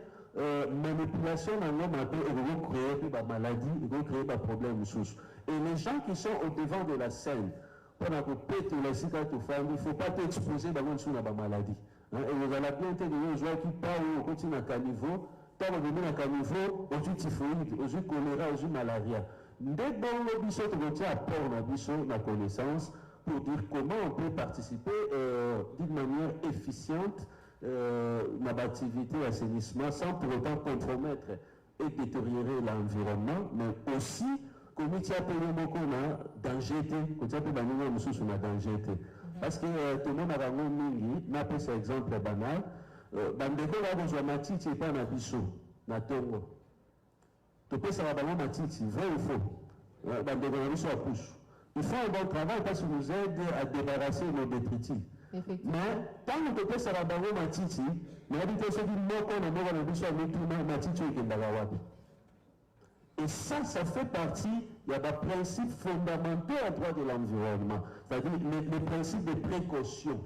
manipulation dans l'homme, ils vont créer des maladies, ils vont créer des problèmes sous. Et les gens qui sont au devant de la scène, pendant que péter la cigarette aux femmes, il ne faut pas t'exposer dans une maladie. Et vous allez plainte de gens qui parlent au continent à caniveau, tant que vous à caniveau, aux yeux typhoïdes, aux yeux choléra, aux yeux malaria. Dès que vous avez apport la connaissance pour dire comment on peut participer d'une manière efficiente dans l'activité d'assainissement sans pour autant compromettre et détériorer l'environnement, mais aussi comme il y a un danger, comme il y a un danger. Parce que tout le monde a un mingi, n'a pas cet exemple banal. Bandeko va besoin matiti et pas na biso, na tongo. Tu peux savoir banal matiti, vrai ou faux? Bandeko na biso à pousse. Il faut un bon travail parce qu'il nous aide à débarrasser nos détritus. Mais tant que tu peux savoir banal matiti, mais habiter ceux qui n'ont pas na biso à mettre matiti et kendagawabi. Et ça fait partie, il y a des principes fondamentaux en droit de l'environnement, c'est-à-dire les principes de précaution.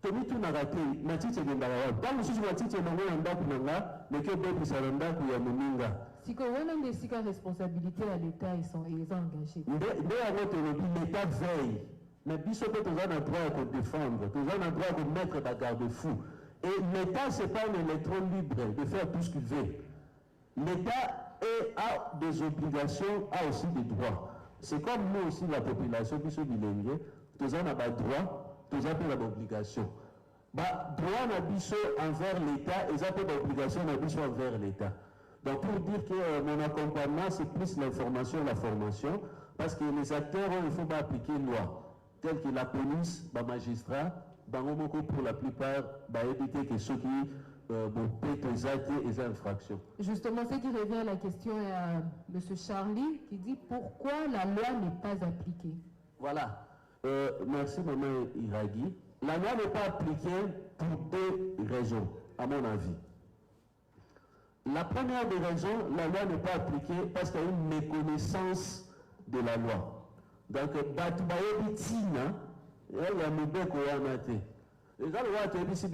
Tony tout n'a raté, Matiti est dans dans le sujet Matiti est dans le Ndakuna, mais que d'autres sont dans le si on a des responsabilités à l'État, ils sont engagés. L'État veille, mais Bissot peut toujours un droit à défendre, toujours un droit de mettre la garde-fou. Et l'État, ce n'est pas un électron libre de faire tout ce qu'il veut. L'État a des obligations, a aussi des droits. C'est comme nous aussi, la population qui sont bilingue, tous on a des droits, tous on a des obligations. Droit n'a envers l'État, et ça peut des obligations envers l'État. Donc pour dire que mon accompagnement, c'est plus l'information, la formation, parce que les acteurs, il ne faut pas appliquer une loi, telle que la police, les magistrats, pour la plupart, éviter que ceux qui et infractions. Justement, ce qui revient à la question à M. Charlie, qui dit pourquoi la loi n'est pas appliquée. Voilà. Merci, Mme Iraghi. La loi n'est pas appliquée pour deux raisons, à mon avis. La première des raisons, la loi n'est pas appliquée parce qu'il y a une méconnaissance de la loi. Donc, Batoubaye Tina, il y a un mébé qu'on a maté. Les gens, le roi, c'est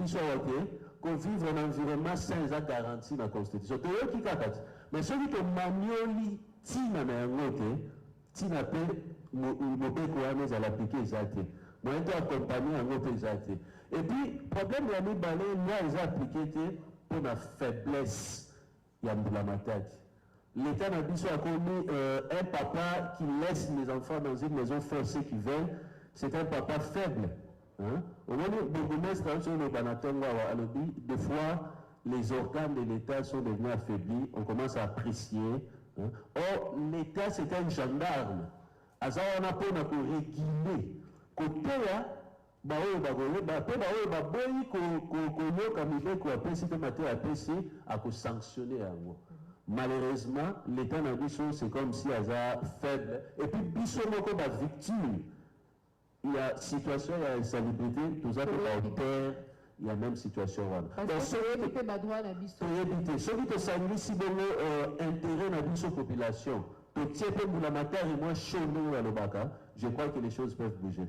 qu'on vive un environnement sans la garantie dans la Constitution. Mais celui qui manioli tina na ngote, tina pe mobé qu'on a l'appliquer exacté. Moi, je dois accompagner un autre exacté. Et puis, problème de la balai, moi, ils ont appliqué pour la faiblesse. Il y a la matade. l'État n'a a commis un papa qui laisse les enfants dans une maison faire ce qu'ils veulent, c'est un papa faible. Hein? Des fois, les organes de l'État sont devenus affaiblis, on commence à apprécier. Hein? Or, l'État, c'est un gendarme. On a pour réguler. Côté, malheureusement, l'État n'a dit c'est comme si elle est faible. Et puis, Bissomoko va victime. Il y a situation, il y a insalubrité, tout ça peut être terre, il y a même situation. Donc, celui qui s'agit si de intérêt dans la population, je crois que les choses peuvent bouger.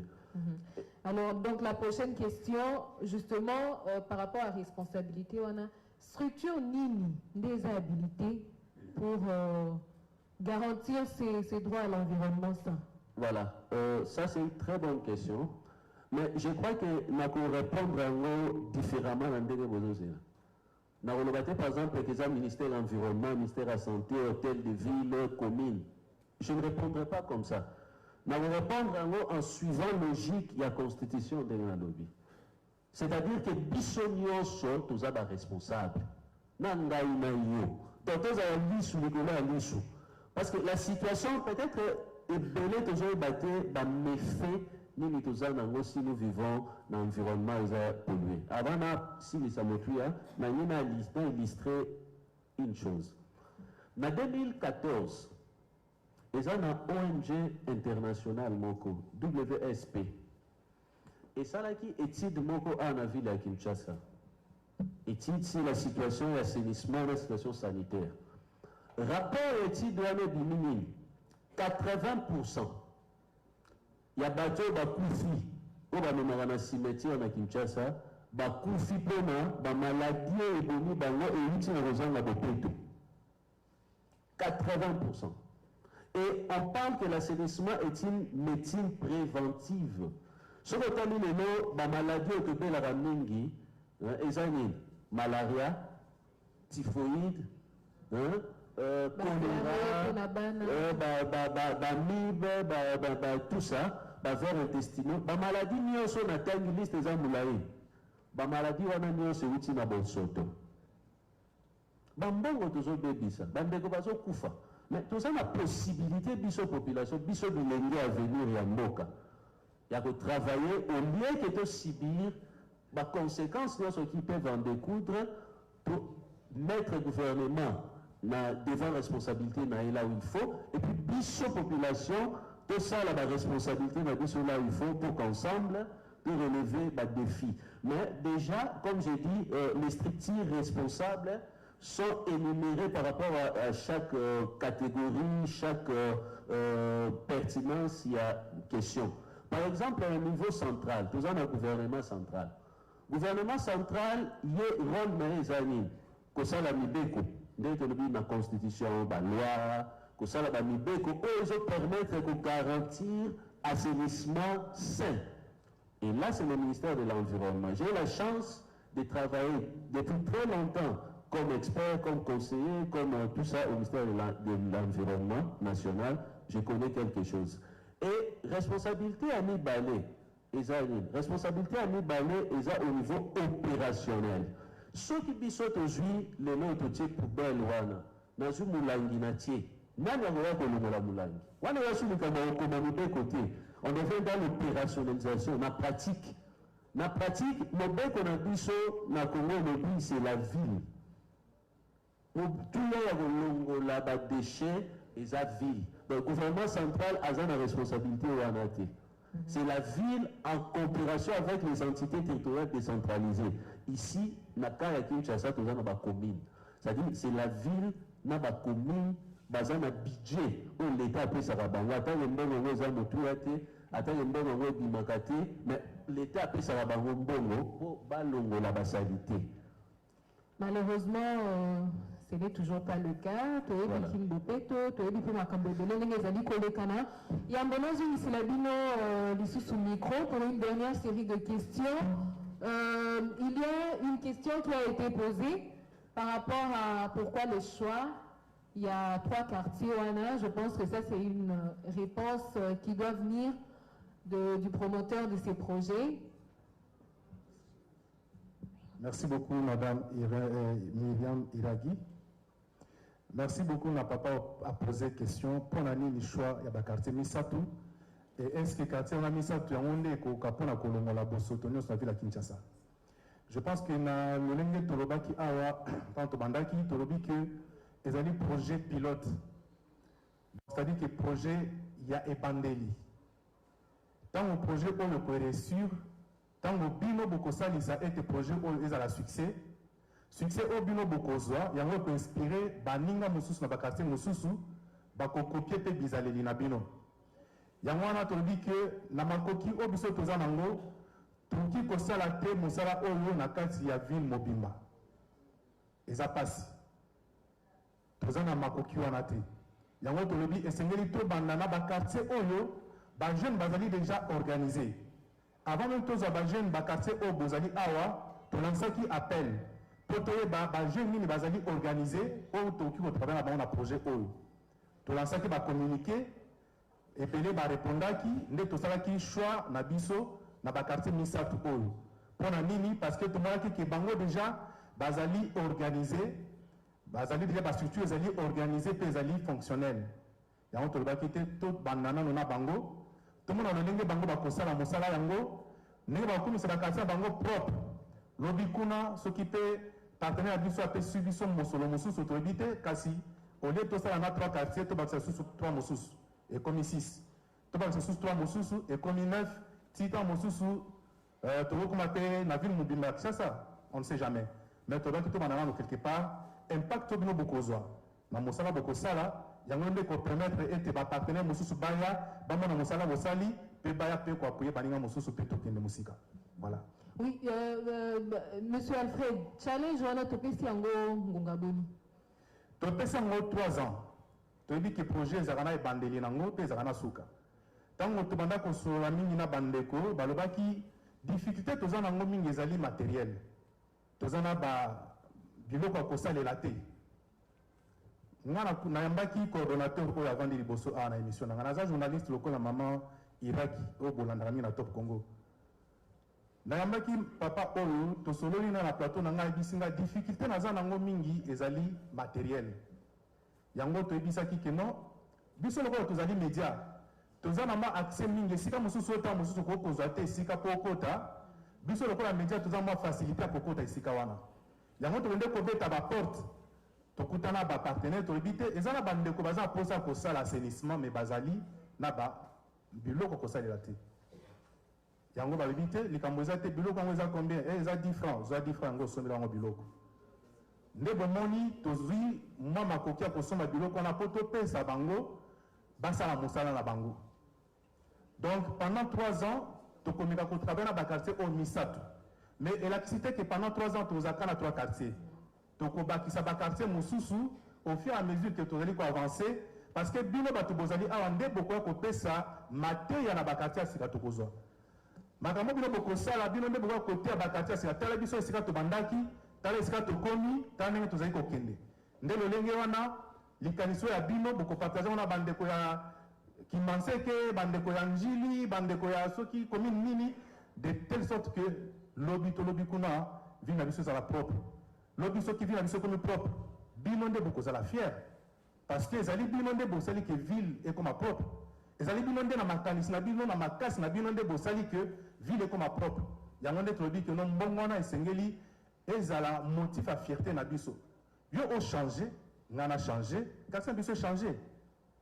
Alors, donc la prochaine question, justement, par rapport à la responsabilité, on a structure NINI des habilités pour garantir ces droits à l'environnement sain. Voilà, ça c'est une très bonne question, mais je crois que nous pouvons répondre différemment dans des besoins. Nous avons par exemple le ministère de l'Environnement, ministère de la Santé, hôtel de ville, commune. Je ne répondrai pas comme ça. Nous allons répondre en suivant la logique de la Constitution de la lobby. C'est-à-dire que Bissonio sont tous les responsables. Parce que la situation peut-être est belle, toujours battue dans mes faits, si nous vivons dans un environnement pollué. Avant, si les Samotria, nous avons illustré une chose. En 2014, ils ont une ONG internationale, WSP. Et ça, là, qui étude en ville à Kinshasa. Étude sur la situation d'assainissement, la situation sanitaire. Rapport étude de l'année 2000, 80%. Il y a bateau Bakoufi, au Bamemara cimetière à Kinshasa, Bakoufi Pona, Bamaladi et Boni Bango et Uti Rozanga Bopeto. 80%. Et on parle que l'assainissement est une médecine préventive. Ce qu'on a dit, la maladie au Québec, la Ramingi, malaria, typhoïde, choléra, tout ça, vers intestinaux, la maladie, nous sommes dans une liste des amoulaïs. La maladie, nous sommes dans une bonne Bambongo toujours bébé ça, bambeko bazo kufa. Mais tout ça la possibilité biso population, biso de l'engue à venir et à Moka. Il y a que travailler au lieu que de subir les conséquences de ce qui peuvent en découdre pour mettre le gouvernement devant la responsabilité là où il faut et puis biso population tout ça la responsabilité là où il faut pour qu'ensemble de relever les défis. Mais déjà, comme j'ai dit, les structures responsables sont énumérés par rapport à chaque catégorie, chaque pertinence, il y a question. Par exemple, au niveau central, nous avons un gouvernement central. Le gouvernement central, il y a un rôle dans les années. Que ça, la Mibeko, dans la Constitution, la loi, que ça, la Mibeko, eux, permettre de garantir assainissement sain. Et là, c'est le ministère de l'Environnement. J'ai eu la chance de travailler depuis très longtemps comme expert, comme conseiller, comme tout ça au ministère de l'Environnement national, je connais quelque chose. Et responsabilité à mi balai, responsabilité à mi balai, au niveau opérationnel. Ceux qui sont aujourd'hui, les noms de type poubelle, dans une moulangi natie, on devient dans l'opérationnalisation, la pratique. La pratique, le bec qu'on a dit na Congo, c'est la ville. Tout le monde a des déchets et la ville. Donc, le gouvernement central a une responsabilité au Anaté. C'est la ville en coopération avec les entités territoriales décentralisées. Ici, na Kaya Kinshasa, tout ça dans la commune. C'est-à-dire, c'est la ville, dans la commune, dans un budget où l'État a pris sa rabango. Attends, le mbongo est en autorité, attends, le mbongo est bimakate, mais l'État a pris sa rabango mbongo pour balongo la basalité. Malheureusement, ce n'est toujours pas le cas. Il y a un bonheur ici sous micro pour une dernière série de questions. Il y a une question qui a été posée par rapport à pourquoi le choix il y a 3 quartiers Wana. Je pense que ça, c'est une réponse qui doit venir du promoteur de ces projets. Merci beaucoup, Madame Myriam Iragui. Merci beaucoup, na papa a posé question. Pour l'année, le choix, il y a un quartier Misatou. Et est-ce que le quartier Misatou, il y a un quartier qui a la Bosotonio sur la ville de Kinshasa? Je pense que dans le Lenge Torobaki Awa, dans Tobandaki, Torobi, que ils ont des projets pilotes. C'est-à-dire que le projet, il y a épandeli. Tant le projet, on le peut sûr, tant le bino bokosali, ça a été projet, on est à la succès. Succès au bino bokozwa, il y a un peu inspiré, baninga mususu na bakarte mususu, bako copier pe bizaleli na bino. Il y a un autre dit que na makoki au biso tozanango, tuki kosala te musala oyo na kati ya ville mobimba. Eza passe. Tozana makoki wana te. Il y a un autre dit esengeli to bandana bakarte oyo, ba jeune bazali déjà organisé. Avant même toza ba jeune bakarte oyo bozali awa, to lansaki appel. Pour que les jeunes bazali organisés, ou qui vont travailler dans un projet ou tout l'ensemble qui va communiquer et puis les répondre qui n'est tout ça qui choix na biso na ba quartier Misatou ou pour na nini parce que tout le monde qui est bango déjà bazali organisé, bazali déjà ba structure bazali organisé puis bazali fonctionnel. Il y a un truc qui était tout banana na bango tout le monde a le lingue bango ba kosala mosala yango ne ba comme c'est la quartier bango propre lobikuna s'occuper partenaire à biso a suivi son mosolo mosusu autobité kasi au lieu de ça on a 3 quartiers to baksa sous 3 mosusu et comme 6 to baksa sous 3 mosusu et comme 9 tita mosusu to rekomate na ville mobimba ça on ne sait jamais mais to bakito banana quelque part impact to bino bokozwa na mosala bokosala yango nde ko permettre ete ba partenaire mosusu baya ba mona mosala bosali pe baya pe ko appuyer baninga mosusu pe to kende musika voilà. Oui, Monsieur Alfred, challenge wana topesi yango ngungaboni. Topesi yango 3 ans. Toyebi que projet ezakana ebandeli nango pe ezakana suka. Tango tobanda kosola mingi na bandeko balobaki difficulté toza nango mingi ezali matériel. Toza na ba biloko kosalela te. Ngana na yambaki coordonnateur oyo avandi liboso a na émission na naza journaliste lokola maman Iraki o bolanda na Top Congo. Nayambaki papa oyo tosololi na plateau na ngai bisinga difficulté naza nango mingi ezali matériel. Yango toyebisaki ke non biso lokola tozali média tozana ma accès mingi sika mosusu ota mosusu ko kozwa te sika po kota biso lokola média tozana ma facilité ko kota sika wana. Yango to ndeko beta ba porte tokutana ba partenaire toyebite ezana bandeko baza posa ko sala assainissement mais bazali na ba biloko ko salela te. Yango ba bibite likambo ezate biloko ngo eza combien eza 10 francs za 10 francs ngo somela ngo biloko ndebo moni tozui mwa makoki ya kosomba biloko na poto pesa bango basala mosala na bango. Donc pendant 3 ans tokomika ko travailler na ba quartier au Misatou mais l'électricité que pendant 3 ans tozaka na 3 quartiers tokobakisa ba quartier mosusu au fur et à mesure que tozali ko avancer parce que bino batu bozali awa ndebo ko pesa mate ya na ba quartier sika tokozwa. Makambo bino bokosala bino nde boko côté ya bakati ya tala biso esika to bandaki tala esika to komi tala ndenge tozali kokende nde lolenge wana likaniso ya bino boko partager na bandeko ya Kimanseke bandeko ya Njili bandeko ya soki commune nini de telle sorte que lobby kuna vient na biso za la propre lobby soki vient na biso comme propre bino nde boko za la fier parce que ezali bino nde bosali que ville est comme propre. Ezali bino nde na makanisi na bino na makasi na bino nde bosali que ville est comme propre. Yango nde to dit que non mbongo na esengeli ezala motif à fierté na biso. Yo o changer, ngana changer, kasi biso changer.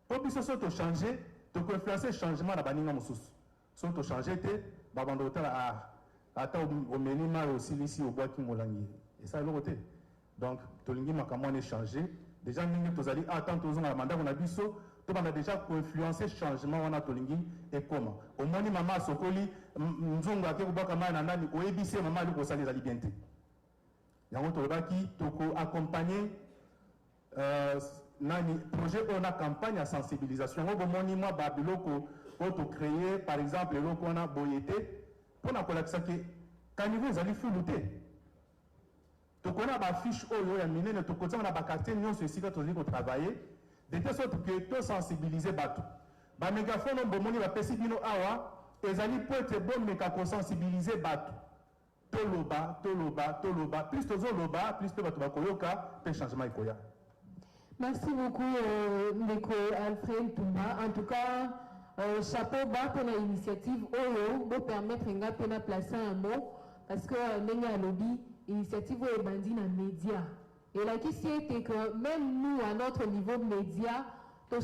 O biso so to changer, to ko influencer changement na baninga mosusu. So to changer te babando tala ata o menima aussi ici au bois qui molangi. Et ça le côté. Donc to lingi makamwa ne changer. Déjà ningi tozali attendre tozonga mandat na biso. On a déjà influencé changement on a tolingi et comment au moins maman sokoli nzongo ake kubaka mana nani o ebisi maman lui ko sali za bien te yango to baki toko accompagner nani projet on a campagne à sensibilisation au moni moi ba biloko auto créer par exemple loko on a boyete pour na kolakisa ke kanivo zali fuluté tokona ba fiche oyo ya minene tokozanga na ba quartier nyonso esika tozali ko travailler de telle sorte que to sensibiliser bato ba mégaphone bomoni ba pesi bino awa ezali po ete bomeka ko sensibiliser bato toloba plus tozoloba plus pe bato bakoyoka pe changement ekoya. Merci beaucoup, Ndeko Alfred Touma. En tout cas, chapeau bas pour l'initiative OYO, pour permettre de placer un mot, parce que Nenga Lobby, initiative OYO bandit dans les médias. Et la question était que même nous, à notre niveau de médias, on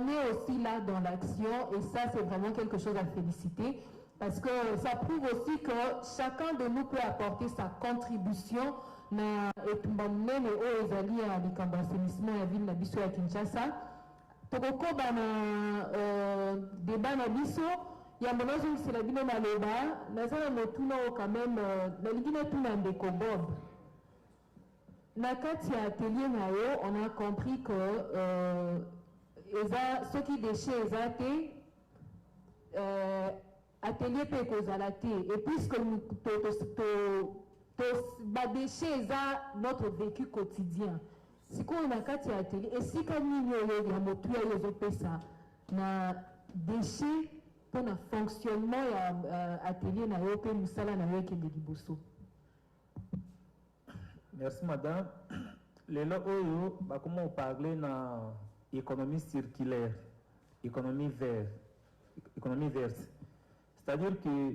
est aussi là dans l'action, et ça, c'est vraiment quelque chose à féliciter. Parce que ça prouve aussi que chacun de nous peut apporter sa contribution na etumbamene o ezali ya likambo assainissement ya ville na biso ya Kinshasa. Tokokoba na débat na biso ya monazo misela bino maloba nazana motuna o quand même na ligina tuna ndeko Bob. Na kati ya atelier na yo on a compris que ceux qui déchets ezate atelier peut causalate et puisque nous déchets notre vécu quotidien si on a kati atelier et si comme nous ya motu ya yezopesa na déchets pour le fonctionnement ya atelier na yo pe musala na yo ekende liboso. Merci madame. Lelo oyo comment on parler na économie circulaire, économie verte. C'est-à-dire que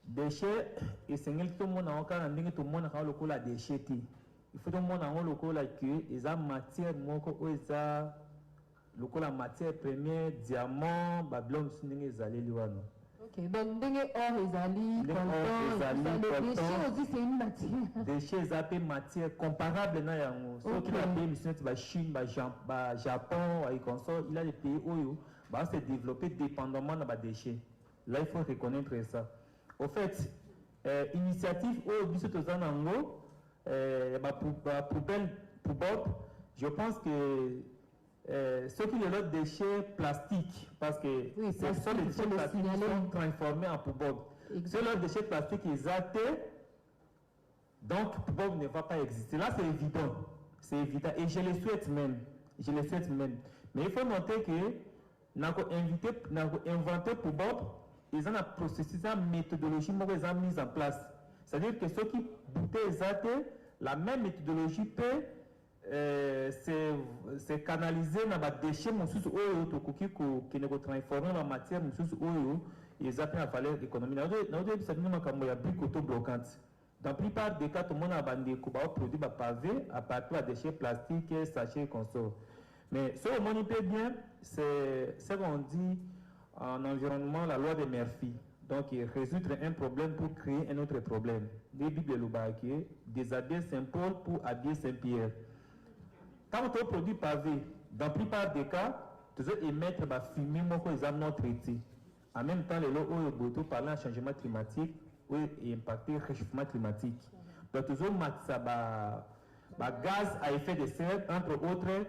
déchets et c'est tout le monde a encore un dingue tout le monde a le coup la déchet. Il faut tout le monde a le coup la que ils ont matière moko ils ont le coup la matière première diamant babylone singe zali liwano. Ok, donc dingue or ezali coltan, les déchets aussi c'est une matière. Déchets zappé matière comparable na yango. Ceux qui ont pays mission ba Chine, ba Japon, et consort, il a des pays où va se développer dépendamment de ba déchets. Là, il faut reconnaître ça. Au fait, initiative au biso tozanango, poubelle, je pense que ceux qui les autres déchets plastiques, parce que oui, ce sont les déchets plastiques qui sont transformés en poubelle. Ceux les déchets plastiques ils athées, donc poubelle ne va pas exister. Là, c'est évident. C'est évident. Et je le souhaite même. Mais il faut noter que nous avons inventé poubelle. Ils ont un processus, une méthodologie qu'ils ont mise en place. C'est-à-dire que ceux qui bouteillent la même méthodologie peut se canaliser dans les déchets qui ne transforment en matière ils ont la valeur économique. Dans la plupart des cas, tout le monde a des produits pavés à partir de déchets plastiques, sachets, consorts. Mais ce qu'on peut bien, c'est ce qu'on dit en environnement, la loi de Murphy. Donc, résoudre un problème pour créer un autre problème. Des Bibles de Loubaki, déshabiller Saint-Paul pour habiller Saint-Pierre. Quand on produit pavé, dans la plupart des cas, tu dois émettre la fumée qu'ils ont non traité. En même temps, les lois où parlant de changement climatique ou impacter le réchauffement climatique. Donc, tu dois gaz à effet de serre, entre autres,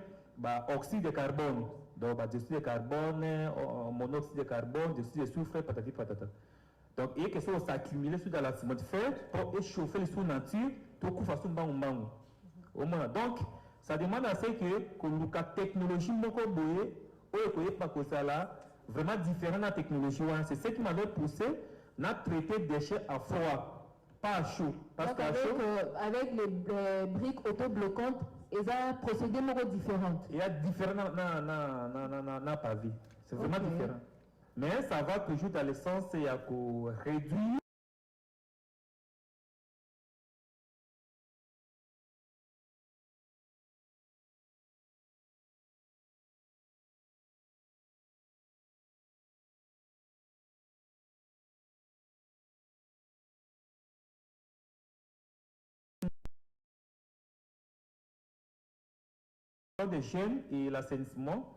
oxyde de carbone. Donc, dioxyde de carbone, monoxyde de carbone, dioxyde de soufre, patati patata. Donc, il y a quelque chose qui s'accumule dans l'atmosphère pour échauffer les sous-nature, pour qu'on fasse un bang. Donc, ça demande à ce que la technologie vraiment différente de la technologie. C'est ce qui m'avait poussé à traiter des déchets à froid, pas à chaud. Parce qu'à chaud, avec les briques autobloquantes, il y a un procédé différent. Il y a différent dans pas vie. C'est vraiment différent. Mais ça va toujours dans le sens il y a réduire des jeunes et l'assainissement.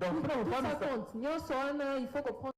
Donc, tout ça compte. Il faut comprendre.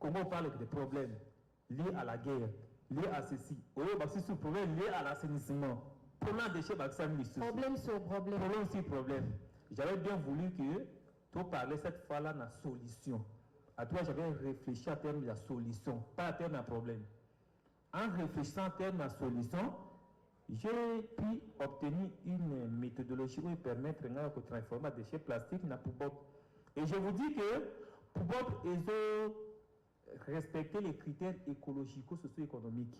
Comment on parle des problèmes liés à la guerre, liés à ceci. Au lieu de problème lié à l'assainissement. Problème des déchets, Problème sur problème. Problème sur problème. J'avais bien voulu que tu parles cette fois-là de la solution. À toi, j'avais réfléchi à terme de la solution, pas à terme de problème. En réfléchissant à terme de la solution, j'ai pu obtenir une méthodologie qui permet de transformer des déchets plastiques dans Poubop. Et je vous dis que Poubop est respecter les critères écologico-socio-économiques.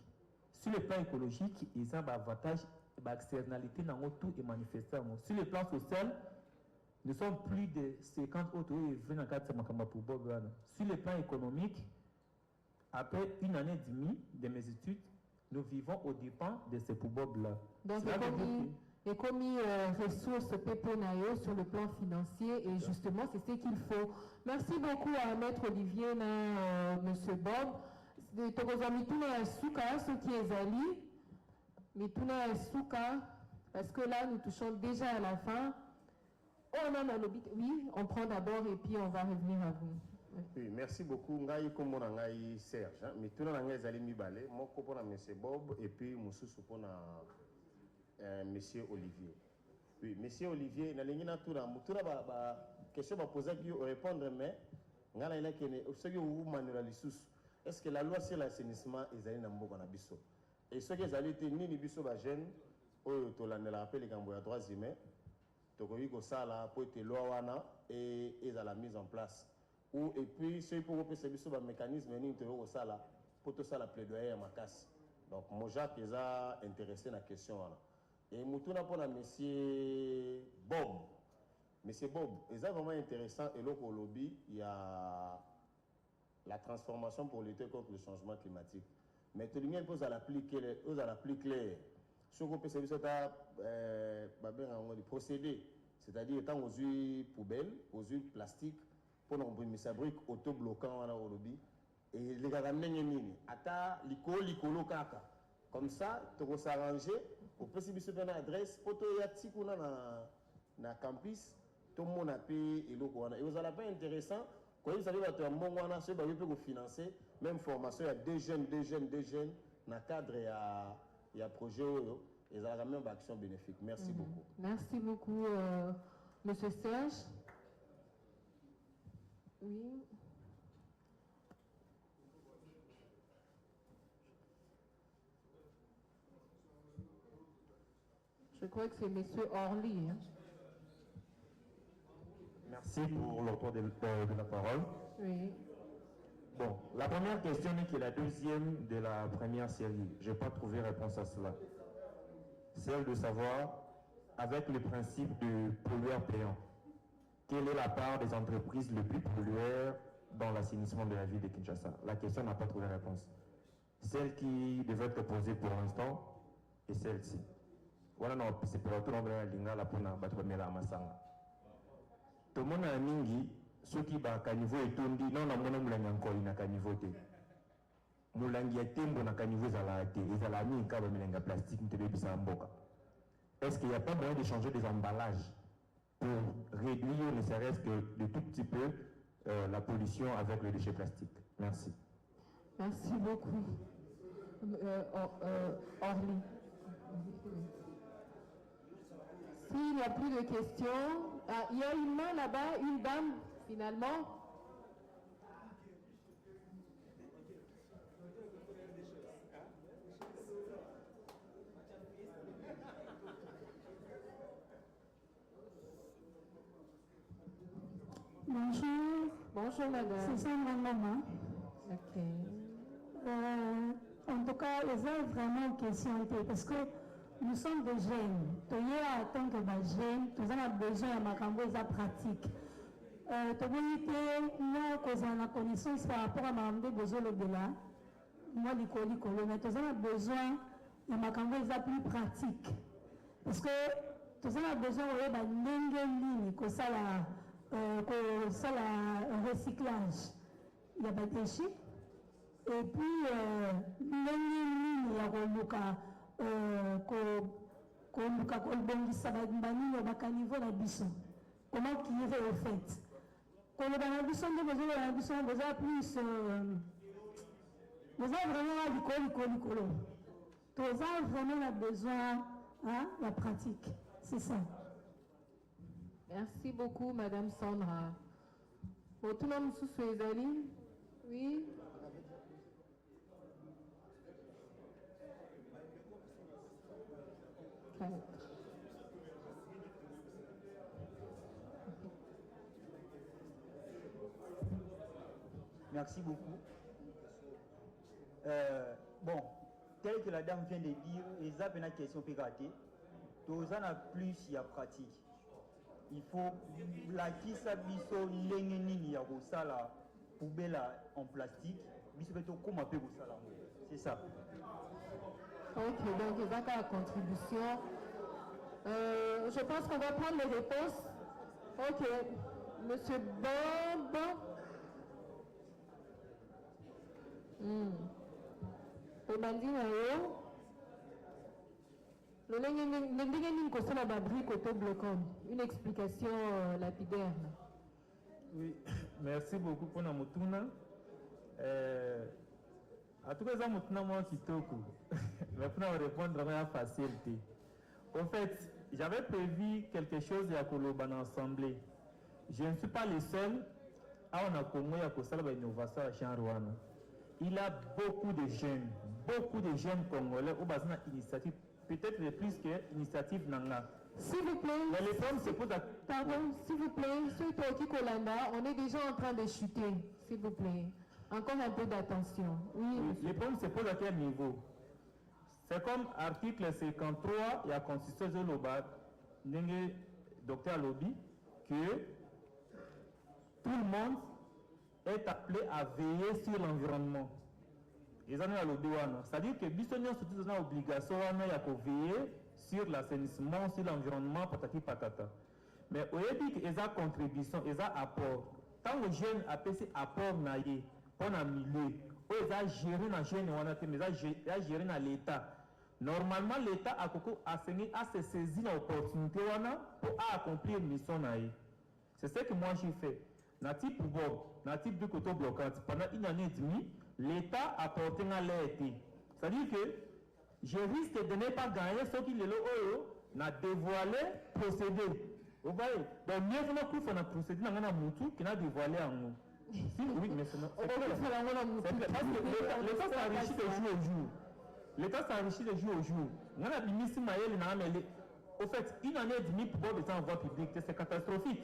Sur le plan écologique, ils ont des avantages, des externalités dans tout et manifestement. Sur le plan social, nous sommes plus de 50 autres et 24 pour Bob. Sur le plan économique, après une année et demie de mes études, nous vivons aux dépens de ces Bob-là. Donc, et comme ressources PPNAO sur le plan financier, et justement, c'est ce qu'il faut. Merci beaucoup à Maître Olivier, Monsieur Bob. Mituna Souka, ce qui est Ali, Mituna Souka, parce que là, nous touchons déjà à la fin. On a l'obit, oui, on prend d'abord et puis on va revenir à vous. Oui, merci beaucoup. Ngai kombo na ngai Serge. Mituna na ngai zali mibale, moko pona Monsieur Bob et puis mususu pona Monsieur Olivier. Oui, Monsieur Olivier, na lingina tuna mutura ba question ba poser qui répondre mais ngana ila kene ce que vous manuel lisusu. Est-ce que la loi sur l'assainissement ezali na mboka na biso? Et ce que ezali te nini biso ba jeune oyo tolandela rappel likambo ya droits humains tokoki kosala po ete loi wana et ezala mise en place. Ou et puis ceux pour kopesa biso ba mécanisme nini tokoki kosala po tosala plaidoyer ya makasi. Donc moi Jacques eza intéressé na question wana. Et Moutouna pour Monsieur Bob. Monsieur Bob, c'est vraiment intéressant. Et là, au lobby, il y a la transformation pour lutter contre le changement climatique. Mais tout le monde pose à la plus claire. Ce qu'on peut savoir, c'est des procédés. C'est-à-dire, tant aux huiles poubelles, aux huiles plastiques, pour nous mettre sa brique auto-bloquant au lobby. Et les gars, comme ça, tu vas s'arranger. Au possible de l'adresse, pour na campus, tout le monde a payé et vous allez pas intéressant. Quand vous allez avoir un bon moyen, c'est de financer même formation. Il y a des jeunes dans le cadre il y a projet et ça a même action bénéfique. Merci beaucoup. Merci beaucoup, Monsieur Serge. Oui. Je crois que c'est Monsieur Orly. Hein. Merci pour l'auteur de la parole. Oui. Bon, la première question n'est que la deuxième de la première série. Je n'ai pas trouvé réponse à cela. Celle de savoir, avec le principe de pollueur payant, quelle est la part des entreprises les plus pollueurs dans l'assainissement de la ville de Kinshasa? La question n'a pas trouvé réponse. Celle qui devait être posée pour l'instant est celle-ci. Voilà, non, c'est pour tout le monde qui a la pour la masanga. Tout le monde a mingi, ceux qui ont un niveau et tout, non, non, non, non, encore un niveau. Moulangi a tembo na niveau zalate, et zalami en cas de plastique, est-ce qu'il n'y a pas moyen de changer des emballages pour réduire, ne serait-ce que de tout petit peu, la pollution avec le déchet plastique? Merci. Merci beaucoup. Orly. S'il n'y a plus de questions, il y a une main là-bas, une dame, finalement. Bonjour. Bonjour madame. C'est ça ma maman. Ok. En tout cas, c'est vraiment une question parce que nous sommes des jeunes. En tant que jeunes, nous avons besoin de ma pratique. Moi, quand on a connaissance par rapport à ma besoin de là, moi, mais nous avons besoin de ma plus pratique. Parce que nous avons besoin de ça le recyclage. Il y a des déchets. Et puis, comment qui est fait. Quand on a besoin de plus, vous avez vraiment vraiment besoin de la pratique. C'est ça. Merci beaucoup, Madame Sandra. Tout le monde sous les amis? Oui. Merci beaucoup. Bon, tel que la dame vient de dire, il y a une question pégatée. Tous en a plus, il y a pratique. Il faut la qui s'abisso l'engenini ya la poubelle en plastique. C'est ça. Ok, donc il y a la contribution. Je pense qu'on va prendre les réponses. Ok, Monsieur Bob. Une explication lapidaire. Oui, merci beaucoup pour la motuna. À tout cas, motuna moi qui toku. Maintenant, on répondre à facilité. En fait, j'avais prévu quelque chose à Koloban Assemblée. Je ne suis pas le seul à on a commis à Kosalaba Innovation à Chanrouana. Il y a beaucoup de jeunes congolais au bassin d'initiative, peut-être plus que l'initiative Nanga. S'il vous plaît. Mais les femmes se posent Pardon, s'il vous plaît, sur Toki Kolanda, on est déjà en train de chuter. S'il vous plaît. Encore un peu d'attention. Oui. Les femmes se posent à quel niveau? C'est comme article 53 et la Constitution de l'Obat, docteur Lobby, que tout le monde est appelé à veiller sur l'environnement. C'est-à-dire que Bissonion surtout une obligation de veiller sur l'assainissement, sur l'environnement, patati patata. Mais au début, il y a contribution, il y a apport. Tant que jeune a fait apport pour le milieu, il y a géré dans jeune, mais il y a géré dans l'État. Normalement, l'État a se saisi l'opportunité pour accomplir une mission. C'est ce que moi j'ai fait. Natif de côté bloquant, pendant une année et demie, l'État a porté un l'aide. C'est-à-dire que je risque de ne pas gagner ce qu'il a dévoilé procédé. Vous voyez? Donc, mieux que nous avons procédé dans un moutou qui a dévoilé en nous. Oui, mais c'est parce que l'État s'enrichit de jour au jour. L'État s'enrichit de jour au jour. Au fait, une année et demie pour les envois publics, c'est catastrophique.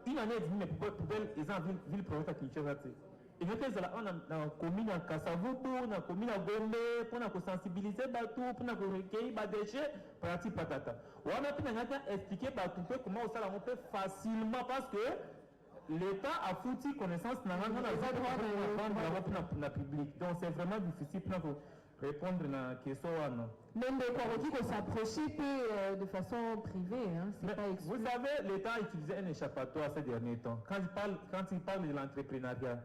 Une une année et demie, mais poubelle, ils ont ville province à Kinshasa. Et donc, ils ont la commune à Kassavoubou, la commune à Gombe, pour sensibiliser Batou, pour recueillir les déchets, pratique patata. On a pu expliquer Batou comment on peut facilement parce que l'État a foutu connaissance dans le public. Donc, c'est vraiment difficile pour répondre à la question. Même des parodis qu'on s'approcher de façon privée, hein, c'est pas exclu. Vous savez, l'État a utilisé un échappatoire ces derniers temps. Quand il parle de l'entrepreneuriat,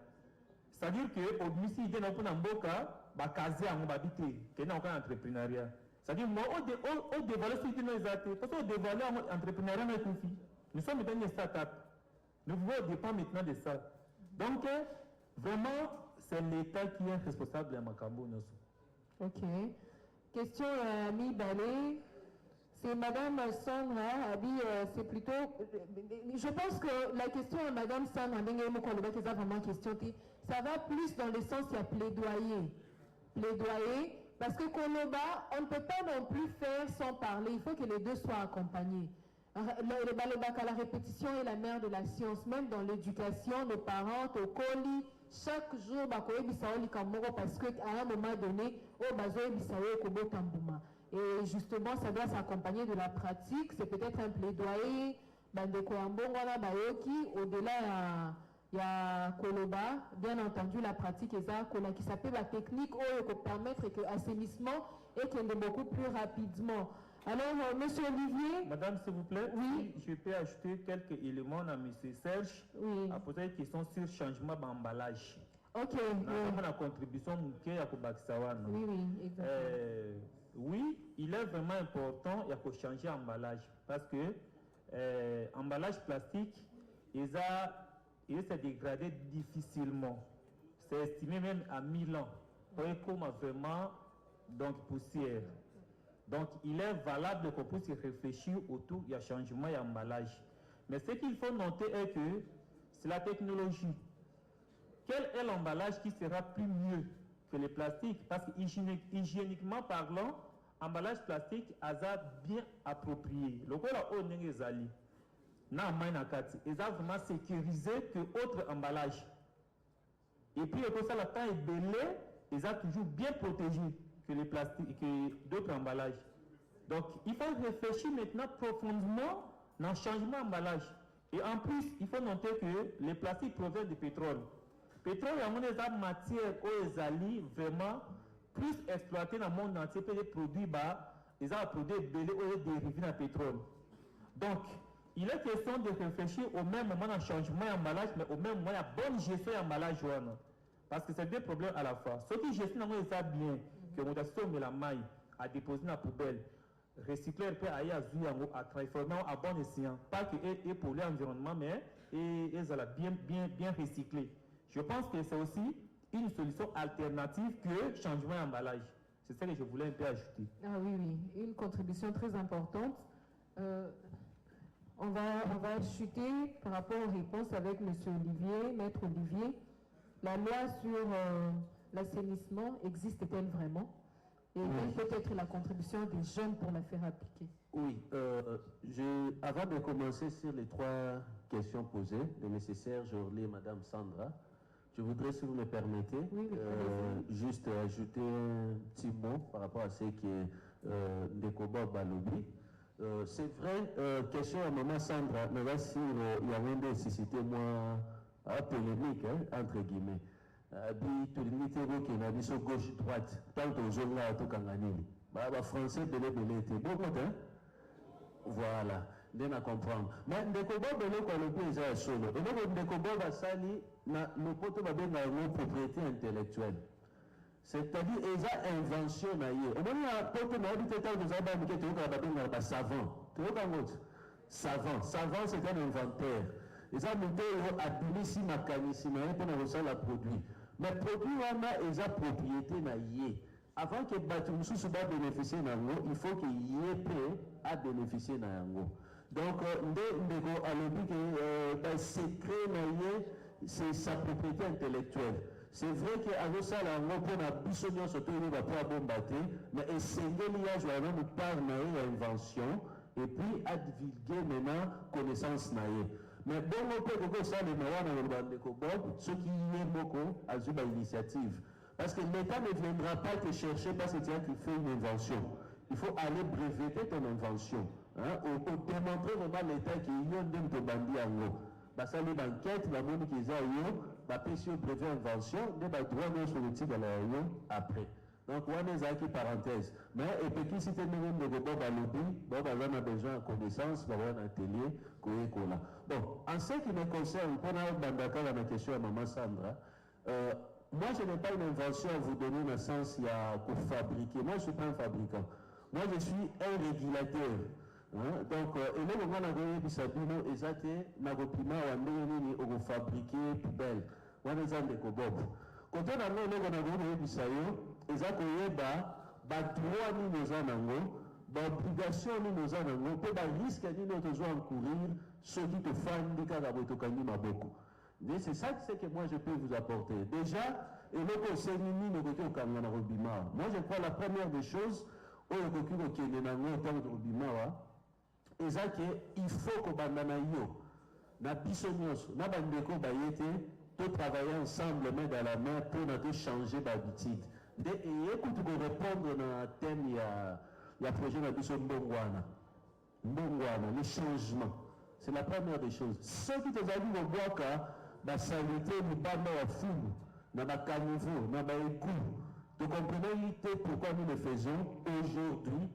c'est-à-dire qu'au ministère de l'Amboka, il y a un entrepreneuriat. C'est-à-dire que on dévoile ce qui nous est parce qu'on dévoile l'entrepreneuriat. Nous sommes dans une start-up. Nous voulons dépendre maintenant de ça. Donc, vraiment, c'est l'État qui est responsable de Makambo. Ok. Question à Ami Balé. C'est Madame Sandra Abi, c'est plutôt. Je pense que la question à Madame Sandra, c'est vraiment question. Ça va plus dans le sens, il y a plaidoyer. Plaidoyer, parce que Koloba, on ne peut pas non plus faire sans parler. Il faut que les deux soient accompagnés. La répétition est la mère de la science, même dans l'éducation, nos parents, au colis, chaque jour, parce qu'à un moment donné, et justement, ça doit s'accompagner de la pratique. C'est peut-être un plaidoyer, au-delà, il y a Koloba, bien entendu, la pratique qui s'appelle la technique, pour permettre que l'assainissement et qu'il y ait beaucoup plus rapidement. Alors, Monsieur Olivier. Madame, s'il vous plaît, oui. Si je peux ajouter quelques éléments à M. Serge oui. à poser une question sur le changement d'emballage. Ok. La contribution qui est à Kobakisawan. Oui, oui, exactement. Oui, il est vraiment important de changer l'emballage parce que l'emballage plastique, il s'est dégradé difficilement. C'est estimé même à 1000 ans. Pour comme vraiment donc, poussière. Donc, il est valable qu'on puisse réfléchir autour du changement et l'emballage. Mais ce qu'il faut noter est que c'est la technologie. Quel est l'emballage qui sera plus mieux que le plastique? Parce que hygiéniquement parlant, l'emballage plastique a bien approprié. Le cas où on est allé, ils ont vraiment sécurisé que autre emballage. Et puis, le ça, le temps est belé, ils ont toujours bien protégé que les plastiques, que d'autres emballages. Donc, il faut réfléchir maintenant profondément dans le changement d'emballage. Et en plus, il faut noter que les plastiques proviennent du pétrole. Le pétrole, il y a une matière qui vraiment plus exploitée dans le monde entier que les produits ils ont produit belé ou dérivés dans le pétrole. Donc, il est question de réfléchir au même moment dans le changement d'emballage, mais au même moment, la bonne gestion d'emballage. Parce que c'est deux problèmes à la fois. Ceux qui gestionnent bien, que mon de la maille à déposer dans la poubelle, recycler peut aller à transformer à bon escient. Pas que et pour l'environnement, mais bien recycler. Je pense que c'est aussi une solution alternative que changement d'emballage. C'est ça que je voulais un peu ajouter. Ah oui, oui, une contribution très importante. On va chuter par rapport aux réponses avec M. Olivier, Maître Olivier. La loi sur l'assainissement existe-t-elle vraiment? Et quelle peut être la contribution des jeunes pour la faire appliquer? Oui, avant de commencer sur les trois questions posées, le nécessaire, Jorlé et Mme Sandra, je voudrais, si vous me permettez, juste ajouter un petit mot par rapport à ce qui est Ndekoba Balobi. C'est vrai, question à Maman Sandra, mais là, si il y a une nécessité, moi, polémique, entre guillemets. Tout le monde qui a dit gauche-droite, tant que je l'ai tout kangani. Les Français, belé étaient beaucoup, hein? Voilà, bien à comprendre. Mais Ndekoba belé quoi le pays est solo. Et donc Ndekoba va sali le poteau va bien dans propriété intellectuelle. C'est-à-dire ils ont invention naïe. Et même la poteau n'a pas été vous avez mis que tu as pas savant. Tu vois comment savant, savant c'est un inventeur. Ils ont monté à mécanisme pour recevoir la produit. Mais produit ils ont propriété naïe. Avant que Batum Soussou bénéficie d'ango, il faut qu'il y ait peu à bénéficier d'ango. Donc, Ndeko a dit que le secret naïe, c'est sa propriété intellectuelle. C'est vrai qu'avec ça, l'ango pour la bisognon surtout il va pouvoir bombarder, mais essayer l'IA, je vais même par naïe invention et puis à divulguer maintenant connaissance naïe. Mais bon, on peut que ça, les Mawana de Bob, ceux qui y est beaucoup, à une initiative. Parce que l'État ne viendra pas te chercher parce que tu as fait une invention. Il faut aller breveter ton invention. Ou démontrer vraiment l'État qui y a un bandi en haut. Ça, les banquettes, la monde qui est là, si on brevet invention, des droits sur le titre de la après. Donc, on a une parenthèse. Mais, et puis, si tu as un Bob à lobby, Bob a besoin de connaissances, on a un atelier, bon, en ce qui me concerne, pour la question à Maman Sandra, moi, je n'ai pas une invention à vous donner dans le sens il y a pour fabriquer. Moi, je ne suis pas un fabricant. Moi, je suis un régulateur. Donc, et là, on a gagné Bisabino, et ça, on a fabriqué poubelle. On a des cobob. Quand on a gagné Bisayo, et ça, on a droit ni nos anango, l'obligation ni nos anango, peut le risque ni nos besoins encourir, ceux qui te font des cas d'abotokani maboko. C'est ça que moi je peux vous apporter. Déjà, et le conseil ni le côté au Kangana Robima. Moi je crois la première des choses, au côté au Kangana Robima, et ça qu'il faut que bandanayo, na bisonyos, na bandeko bayete, tout travailler ensemble main dans la main pour nous changer d'habitude. Et écoute, pour répondre dans le thème, il y a projet de biso Mbongwana. Mbongwana, le changement. C'est la première des choses. Ceux qui te ont dit au Boaka, la saleté, nous parlons à fou, dans le caniveau, dans le égout. Vous comprenez pourquoi nous le faisons aujourd'hui.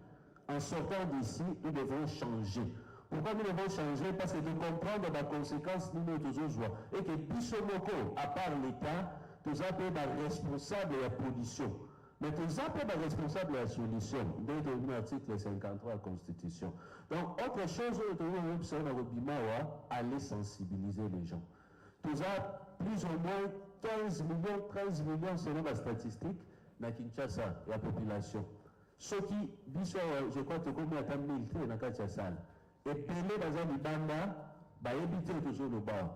En sortant d'ici, nous devons changer. Pourquoi nous devons changer? Parce que de comprendre la conséquence de nos joies. Et que Bissomoko, à part l'État, nous avons des responsables de la pollution. Mais nous avons des responsables de la solution. Dès l'article 53 de la Constitution. Donc, autre chose, nous devons aller sensibiliser les gens. Nous avons plus ou moins 15 millions, 13 millions selon la statistique dans Kinshasa, la population. Ceux qui, je crois que comme il y a 1000 dans Kinshasa, et pelé dans un libanda, éviter toujours le bas,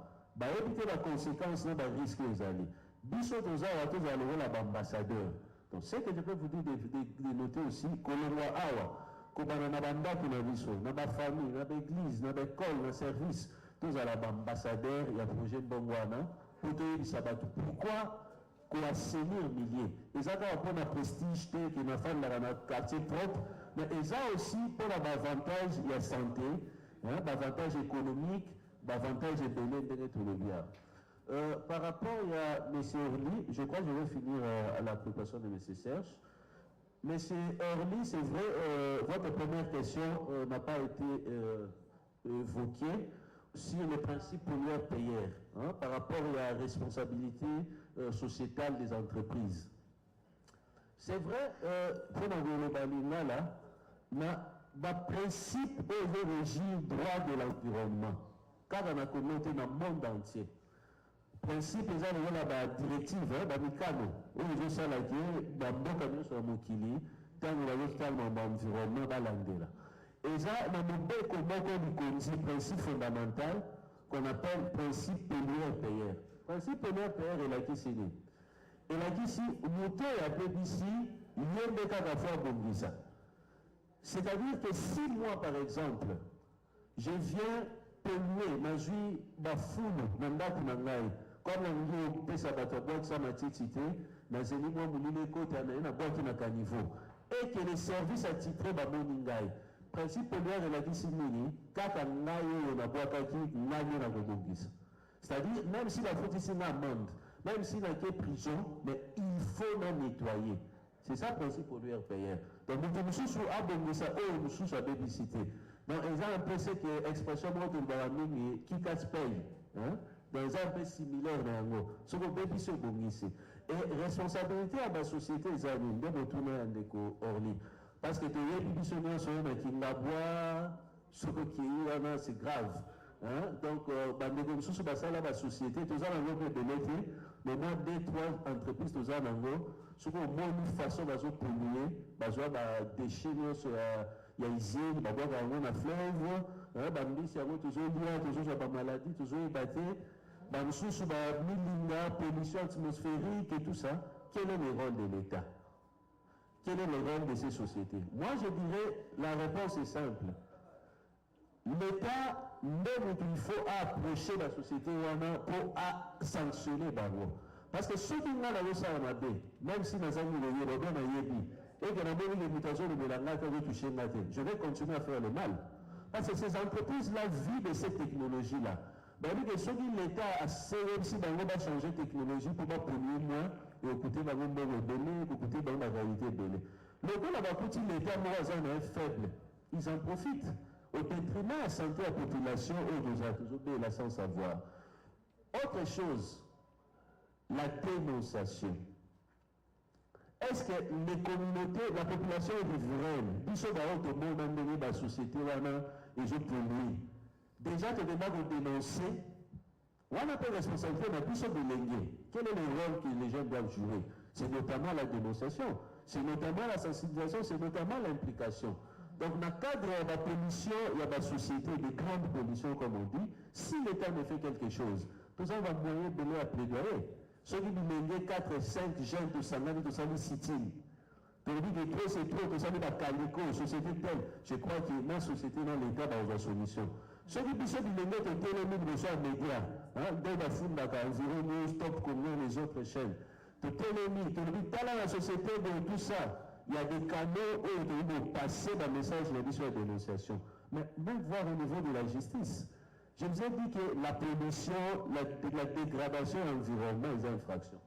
éviter la conséquence de risque aux alliés. Biso tous les ambassadeurs. Donc, ce que je peux vous dire de noter aussi, que le roi Awa, que dans la banda qui n'a biso, dans la famille, dans l'église, dans l'école, dans le service, tous les ambassadeurs, il y a un projet Mbongwana, pour te dire pourquoi qu'on a assainir milliers. Et ça, pour le prestige, qui n'a pas dans le quartier propre, mais ça aussi pour l'avantage, il y a santé, l'avantage économique, l'avantage de tout le bien. Par rapport à M. Orly, je crois que je vais finir à la préparation de M. Serge. M. Orly, c'est vrai, votre première question n'a pas été évoquée sur le principe pollueur-payeur, par rapport à la responsabilité sociétale des entreprises. C'est vrai, pour le là, le principe est le régime droit de l'environnement, car on a communauté dans le monde entier. Principe est la directive, la Mikano, où ils ont salarié, dans le bon sur Mokili, tant que l'environnement dans l'Andela. Et ça, dans le bon principe fondamental qu'on appelle principe pollueur-payeur. Principe pollueur-payeur est là qui signé. Et là qui si, moto et appelé ici, il y a des cas d'affaires comme ça. C'est-à-dire que si moi, par exemple, je viens polluer, ma vie, ma foule, ma date, ma naï, comme on dit, ça va te boire, ça m'a titité, mais c'est ni moi, mon côté, na boîte na caniveau. Et que les services attitrés, bah, mon ingaï. Principe pollueur est la discipline, quand on a eu la boîte à qui, on a eu la gobogis. C'est-à-dire, même si la faute ici n'a amende, même s'il a été prison, mais il faut la nettoyer. C'est ça le principe pollueur-payeur. Donc, nous sommes à Bongissa, nous sommes à bébicité. Donc, ils ont un peu cette expression qui casse paye. Dans un peu similaire dans le mot. Ce qu'on peut dire, et responsabilité à la société, les amis, de retourner à Ndeko Orly. Parce que tu es publitionné sur un qui la boit, ce qui est c'est grave. Donc, la société, tous les gens de l'été, mais moi, 2-3 entreprises, tous les gens, ce qu'on a une façon de polluer, des déchets, il y a ici, il y a un fleuve, il y a des maladies, toujours battu, pollution atmosphérique et tout ça. Quel est le rôle de l'État? Quel est le rôle de ces sociétés? Moi, je dirais, la réponse est simple. L'État il faut approcher la société pour sanctionner Bango. Parce que ceux qui n'ont pas même si nous avons et que je vais continuer à faire le mal. Parce que ces entreprises-là vivent de cette technologie-là. Que ceux qui l'État a serré si Bango va changer de technologie pour pas polluer moins et écouter Bango belé, écouter Bango la réalité belé. Le coup là-bas, l'État est faible. Ils en profitent. Au détriment de la santé de la population, eux, là sans savoir. Autre chose, la dénonciation. Est-ce que les communautés, la population est riveraine, ils sont dans le monde, dans la société, et je pollue. Déjà, tu demandes de dénoncer. On a pas de responsabilité, mais plus de l'éléguer. Quel est le rôle que les gens doivent jouer? C'est notamment la dénonciation, c'est notamment la sensibilisation, c'est notamment l'implication. Donc, dans le cadre de la pollution, il y a la société, des grandes pollutions, comme on dit. Si l'État ne fait quelque chose, tout ça va moyen de à plaidoyer. Ceux qui nous 4, 5 jeunes, tout ça, tout ça, sit-in. Tu dis que trop, c'est trop, tout ça, il y a calico, société telle. Je crois que dans la société, dans l'État, il y a une solution. Ceux qui disent que les médias, dès la foule, environ News, Top Combien, les autres chaînes. Tu dis, dans la société, de tout ça. Il y a des canaux où il faut passer dans le message sur la dénonciation. Mais même voir au niveau de la justice. Je vous ai dit que la pollution, la dégradation de l'environnement est une infraction.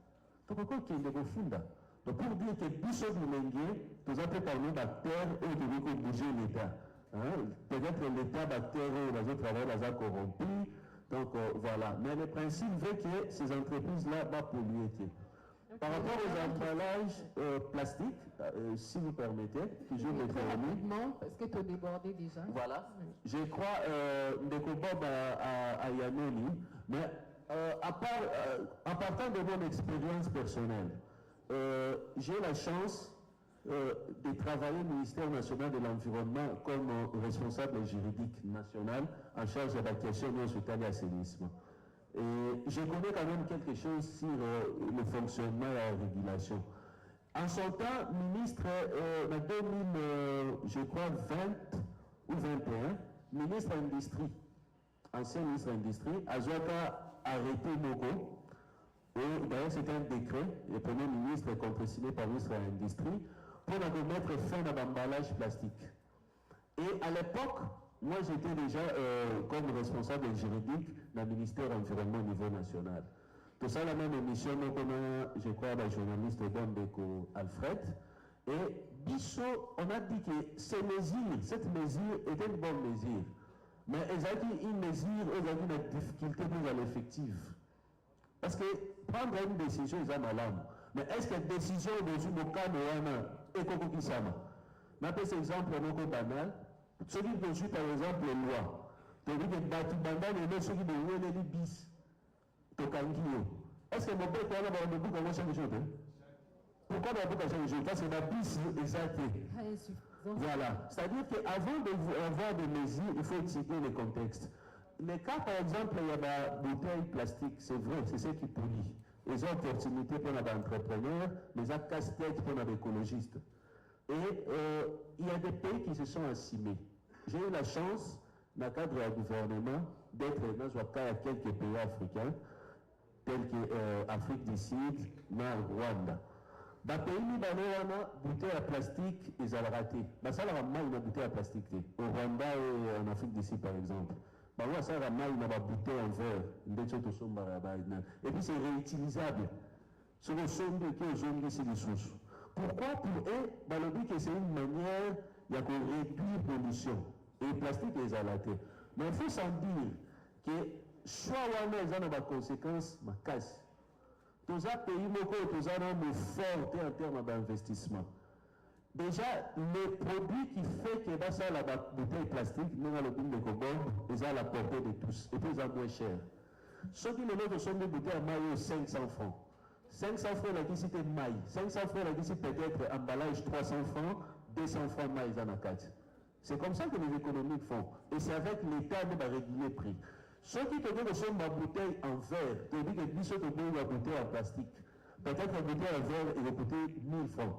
Donc, encore qu'il y a des fonds. Donc, pour dire que Bissot Moulengue, nous avons parlé d'acteurs où il faut bouger l'État. Peut-être que l'État d'acteurs où les autres travailleurs les a corrompus. Donc, voilà. Mais le principe veut que ces entreprises-là vont polluer. Par rapport aux emballages plastiques, si vous permettez, toujours me rapidement, parce que tu as débordé déjà. Voilà. Je crois des combats à Yanoni, mais en partant de mon expérience personnelle, j'ai la chance de travailler au ministère national de l'Environnement comme responsable juridique national en charge de la question de l'hospitalier et assainissement. Et je connais quand même quelque chose sur le fonctionnement et la régulation. En son temps, ministre, en 2000, je crois 20 ou 21, ministre Industrie, ancien ministre Industrie, a arrêté Mogo. Et d'ailleurs, c'était un décret, le premier ministre contresigné par le ministre de l'Industrie, pour mettre fin à l'emballage plastique. Et à l'époque, moi, j'étais déjà comme responsable juridique dans le ministère de l'Environnement au niveau national. Tout ça, la même émission, je crois, la journaliste Bambeko Alfred. Et Bissot, on a dit que cette mesure était une bonne mesure. Mais elle a dit une mesure, elle a dit une difficulté pour l'effectif. Parce que prendre une décision, c'est malade. Mais est-ce que la décision de ce cas est comme ça? Je vais cet exemple banal. Ceux qui poursuivent par exemple les lois, tu dis que ceux qui ont les bis, est-ce que mon père a changer de pourquoi on a changer de chose? Parce que la bis exacte. Voilà. C'est-à-dire qu'avant d'avoir des mesures, il faut étudier le contexte. Les cas, par exemple, il y a des bouteilles plastiques, c'est vrai, c'est ce qui pollue. Les opportunités pour les entrepreneurs, les casse-tête pour les écologistes. Et il y a des pays qui se sont assimilés. J'ai eu la chance, dans le cadre du gouvernement, d'être dans quelques pays africains, tels que l'Afrique du Sud, le Rwanda. Dans le pays, il y a des bouteilles à plastique, ils ont raté. Ça, il y a une bouteille à plastique. Au Rwanda et en Afrique du Sud, par exemple. Ça, il y a une bouteille en verre. Et puis, c'est réutilisable. C'est le son de qui est les sources. Pourquoi? Pour eux, le but que c'est une manière de réduire la pollution. Et le plastique est alaté. Mais il faut s'en dire que soit on a des conséquences, ma casse. Tous les pays tous ont fort en termes d'investissement. Déjà, le produit qui fait que ça, la bouteille plastique, nous avons le but de cobalt, ils ont la portée de tous. Et puis, ils ont moins cher. Ceux qui le sont des bouteilles à maillot 500 francs. 500 francs, la qui c'était maille. 500 francs, la qui peut-être emballage 300 francs, 200 francs maille dans la carte. C'est comme ça que les économiques font. Et c'est avec l'État qui va réguler le prix. Ceux qui te donnent ma bouteille en verre, te disent que Bissot te donne la bouteille en plastique. Peut-être la bouteille en verre, il va coûter 1000 francs.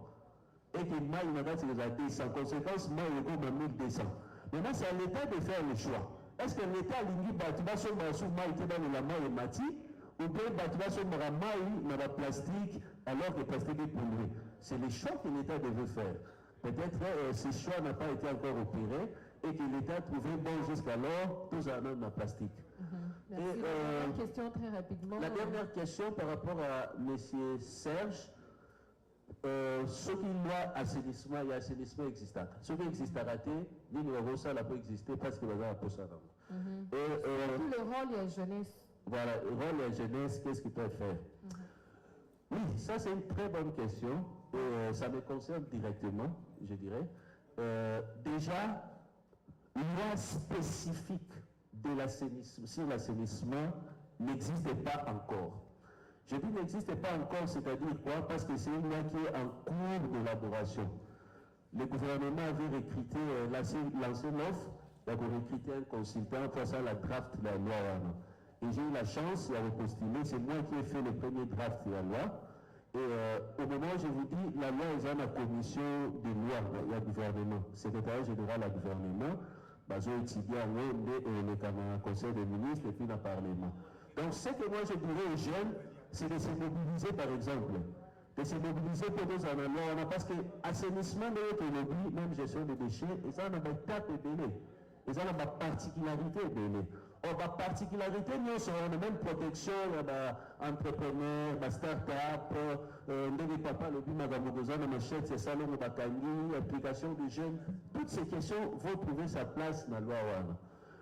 Et que maille, il va c'est déjà 200. Conséquence, maille, il va 1200. Maintenant, c'est à l'État de faire le choix. est-ce que l'État lingi bâtiment sur maï dans le lama et mati ou bien bâtiment sur maï dans la plastique alors que le plastique est pollué? C'est les choix que l'État devait faire. Peut-être ce choix n'a pas été encore opéré et que l'État trouvait bon jusqu'alors tous en dans la plastique. Merci. Et, la dernière question très rapidement. La dernière question par rapport à M. Serge. Ce qui doit assainissement, il y a assainissement existant. Ce qui existe à rater, l'île ça n'a pas existé parce que va pour ça. Tout le rôle de la jeunesse. Voilà, le rôle de la jeunesse, qu'est-ce qu'il peut faire? Oui, ça c'est une très bonne question et ça me concerne directement, je dirais. Déjà, loi spécifique de l'assainissement, sur l'assainissement n'existe pas encore. Je dis n'existe pas encore, c'est-à-dire quoi? Parce que c'est une loi qui est en cours d'élaboration. Le gouvernement avait recruté, lancé l'offre, il avait recruté un consultant pour ça la draft de la loi. Et j'ai eu la chance de repostuler, c'est moi qui ai fait le premier draft de la loi. Et au moment où je vous dis, la loi est dans la commission des lois, il y a le gouvernement, secrétaire général du gouvernement, j'ai étudié le conseil des ministres et puis le Parlement. Donc ce que moi je dirais aux jeunes, c'est de se mobiliser par exemple. De se mobiliser pour nous en allant, parce que assainissement de notre lobby, même gestion des déchets, et ça on a des étapes belées. Et ça on a des particularités belées. Or, la particularité, nous sommes la même protection, entrepreneurs, start-up, des papa, le but, madame Mogozan, machette, c'est ça, le bakani, application des jeunes. Toutes ces questions vont trouver sa place dans la loi.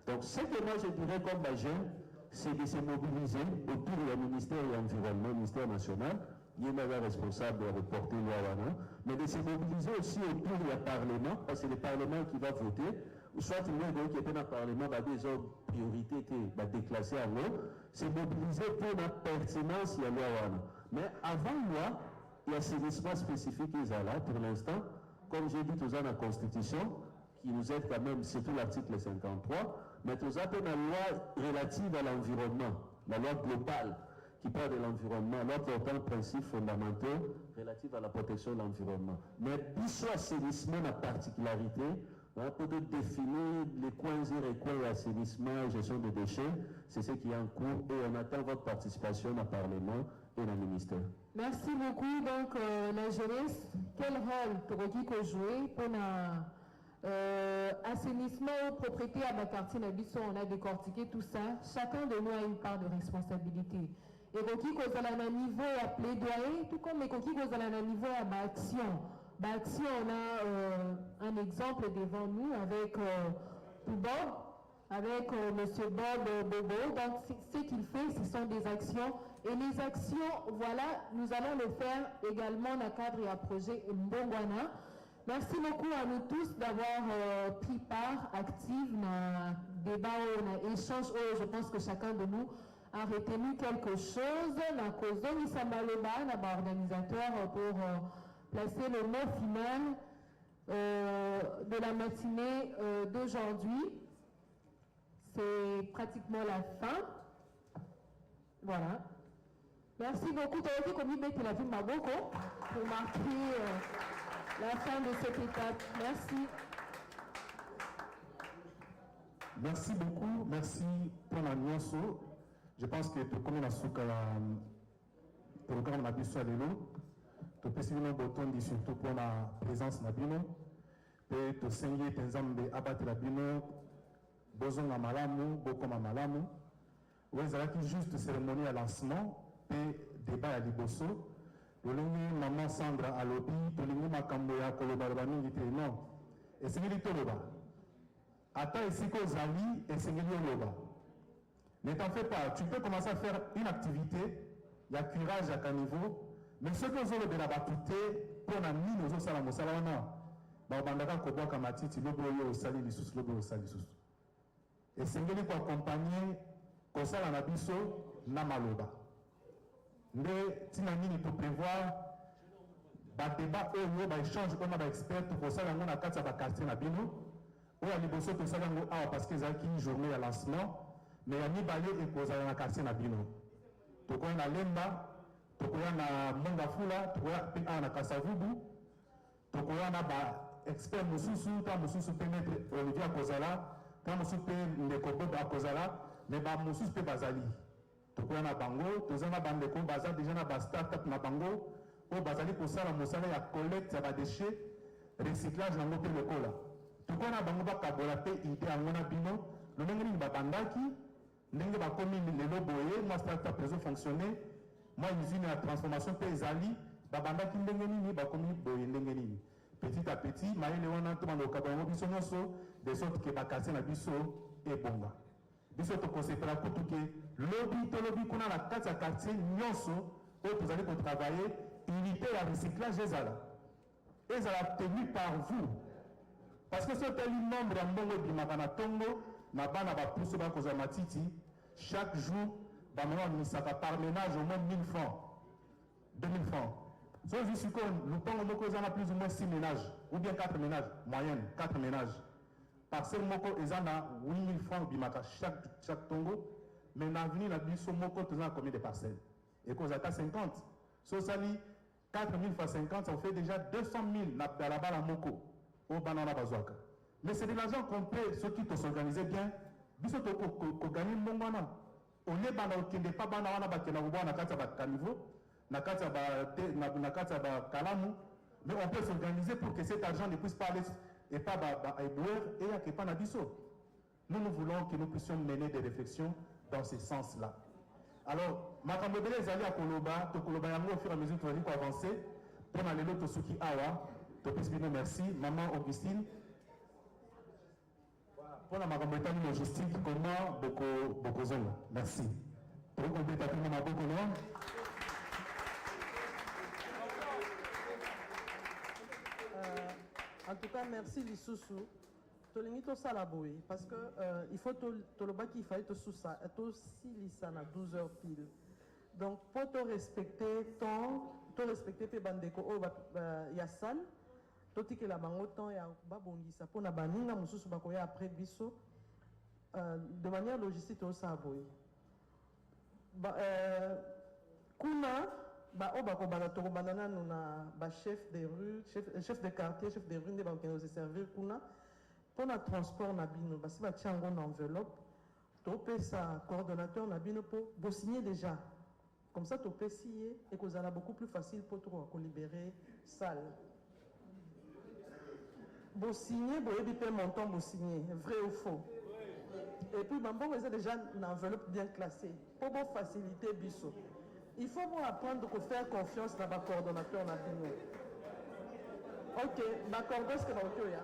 Donc, ce que moi je dirais comme jeune, c'est de se mobiliser autour du ministère de l'Environnement, le ministère national. Il y a un responsable de reporter la loi, mais de se mobiliser aussi autour du Parlement, parce que c'est le Parlement qui va voter. Soit le qui était dans le Parlement, des autres priorités qui sont déclassées à l'eau, c'est mobiliser pour la pertinence de la loi. Mais avant loi, il y a assainissement spécifique qui est là pour l'instant, comme j'ai dit tout ça dans la Constitution, qui nous aide quand même, surtout l'article 53, mais tout ça, c'est la loi relative à l'environnement, la loi globale qui parle de l'environnement, l'autre autant de principes fondamentaux relatifs à la protection de l'environnement. Mais puis soit assainissement, la particularité, pour définir les coins et coins assainissement, gestion des déchets, c'est ce qui est en cours et on attend votre participation dans le Parlement et dans le ministère. Merci beaucoup. Donc, la jeunesse, quel rôle tu jouer pour assainissement, propriété à ma quartier, on a décortiqué tout ça. Chacun de nous a une part de responsabilité. Et Roki Kozala a un niveau à plaidoyer, tout comme les Roki Kozala a un niveau à action. Action, on a un exemple devant nous avec Bob, avec M. Bob Bobo. Donc, ce qu'il fait, ce sont des actions. Et les actions, voilà, nous allons le faire également dans le cadre et à projet Mbongwana. Merci beaucoup à nous tous d'avoir pris part active dans le débat, dans l'échange. Je pense que chacun de nous a retenu quelque chose. Dans la cause de Nisambaloba, l'organisateur pour placer le mot final de la matinée d'aujourd'hui. C'est pratiquement la fin. Voilà. Merci beaucoup. Tu as vu comme il mettait la vie Maboko pour marquer la fin de cette étape. Merci. Merci beaucoup. Merci pour la nuance. Je pense que tout comme on a souka le programme Nabiso Alelo, tu peux suivre nos boutons surtout pour la présence Nabino, et tu signer tes âmes de abattre la bino, besoin de malamu, beaucoup de malamu. Vous avez juste cérémonie à lancement, et débat à Liboso. Le maman Sandra à l'obi, tu l'as makambo ya kolobarabani dit non. Et c'est lui toloba. Attends ici qu'aux amis et c'est lui loba. Ne t'en fais pas, tu peux commencer à faire une activité, il y a curage à quel niveau, mais ce que vous avez de la batute, pour la mine aux osala mosalana, bandaka koboa kamatiti, loboyo au sali lissus, loboyo au sali lissus. Et c'est lui pour accompagner kosala na biso na maloba. Mais tinamini pour prévoir débat ou échange comme expert pour ça on a quatre à quartier na bino ou à liboso to ça parce que c'est une journée à lancement mais ya mibale et posa na quartier na bino to ko na lemba to ko na mongafula to ko na kasavubu to ko na ba expert mususu ta mususu penetre Olivier Kozala quand mosusu mpe ndeko bob akozala me bamosusu mpe bazali tokoya na bango toza na bandeko baza déjà na bastartup na bango oyo bazali kosala mosala ya collecte ya badéchet recyclage yango mpe lokola tokoya na bango bakabola mpe ide yango na bino lolenge nini babandaki ndenge bakomi lelo boye mwa startup ezofonctionne mwa usine ya transformation mpe ezali babandaki ndenge nini bakomi boye ndenge nini petit à petit mayele wana tomanda kokaba yango biso nyonso de sorte ke bakase na biso ebonga biso tokosepela kutu ke lobi tolobi kuna na kati ya quartier nyonso oyo tozali kotravaille unité ya recyclage ezala tenu par vous parce que so tali nombre ya mbongo ebimaka na ntongo na bana bapusu bakozwa matiti chaque jour bamama bamisaka par ménage au moins 1000 francs 2000 francs so ozwi sikoyo lupango moko eza na plus ou moins 6 ménages ou bien 4 ménages moyenne 4 ménages parcelle moko eza na 8000 francs bimaka chaque tongo mais na avenir na biso moko toza na combien de parcelles ekozala ta 50 so osali 4000 fois 50 ça fait déjà 200 000 na balabala moko oyo bana wana bazwaka mais c'est de l'argent qu'on peut soki tosorganize bien biso tokoganye mbongo wana olie bana okende pa bana wana bakenda kobwa na kati ya bakaniveau na kati ya bakalamu mais on peut s'organiser pour que cet argent ne puisse pas aller et pas éboueur et yake pas na biso. Nous voulons que nous puissions mener des réflexions dans ce sens-là. Alors, makambo ebele ezali ya koloba tokoloba yango au fur et à mesure tozali koavancer mpona lelo tosuki awa topesi bino merci maman Augustine mpona makambo etali logistique comment bokozonga merci tokokombeta mpena maboko no. En tout cas, merci Lissoussou. Tolingi to salaboui parce que il faut to le baki il fallait to sous ça to si lisana 12 heures pile. Donc pour te respecter temps, to respecter pe bandeko o ya sal, to tike la bango temps ya babongisa pour na baninga mususu bakoya après biso de manière logistique to salaboui. Kuna ba o bako bana to banana na ba chef de rue, chef de quartier, chef de rue ne ba ko servir kuna. Pour le transport, si tu as une enveloppe, tu peux ça coordonnateur pour signer déjà. Comme ça, tu peux signer et que ça sera beaucoup plus facile pour toi de libérer salle. Pour signer, tu peux montant pour signer, vrai ou faux. Et puis, vous avez déjà une enveloppe bien classée pour faciliter biso. Il faut apprendre à faire confiance dans le coordonnateur. Ok, d'accord, c'est ce que vous avez.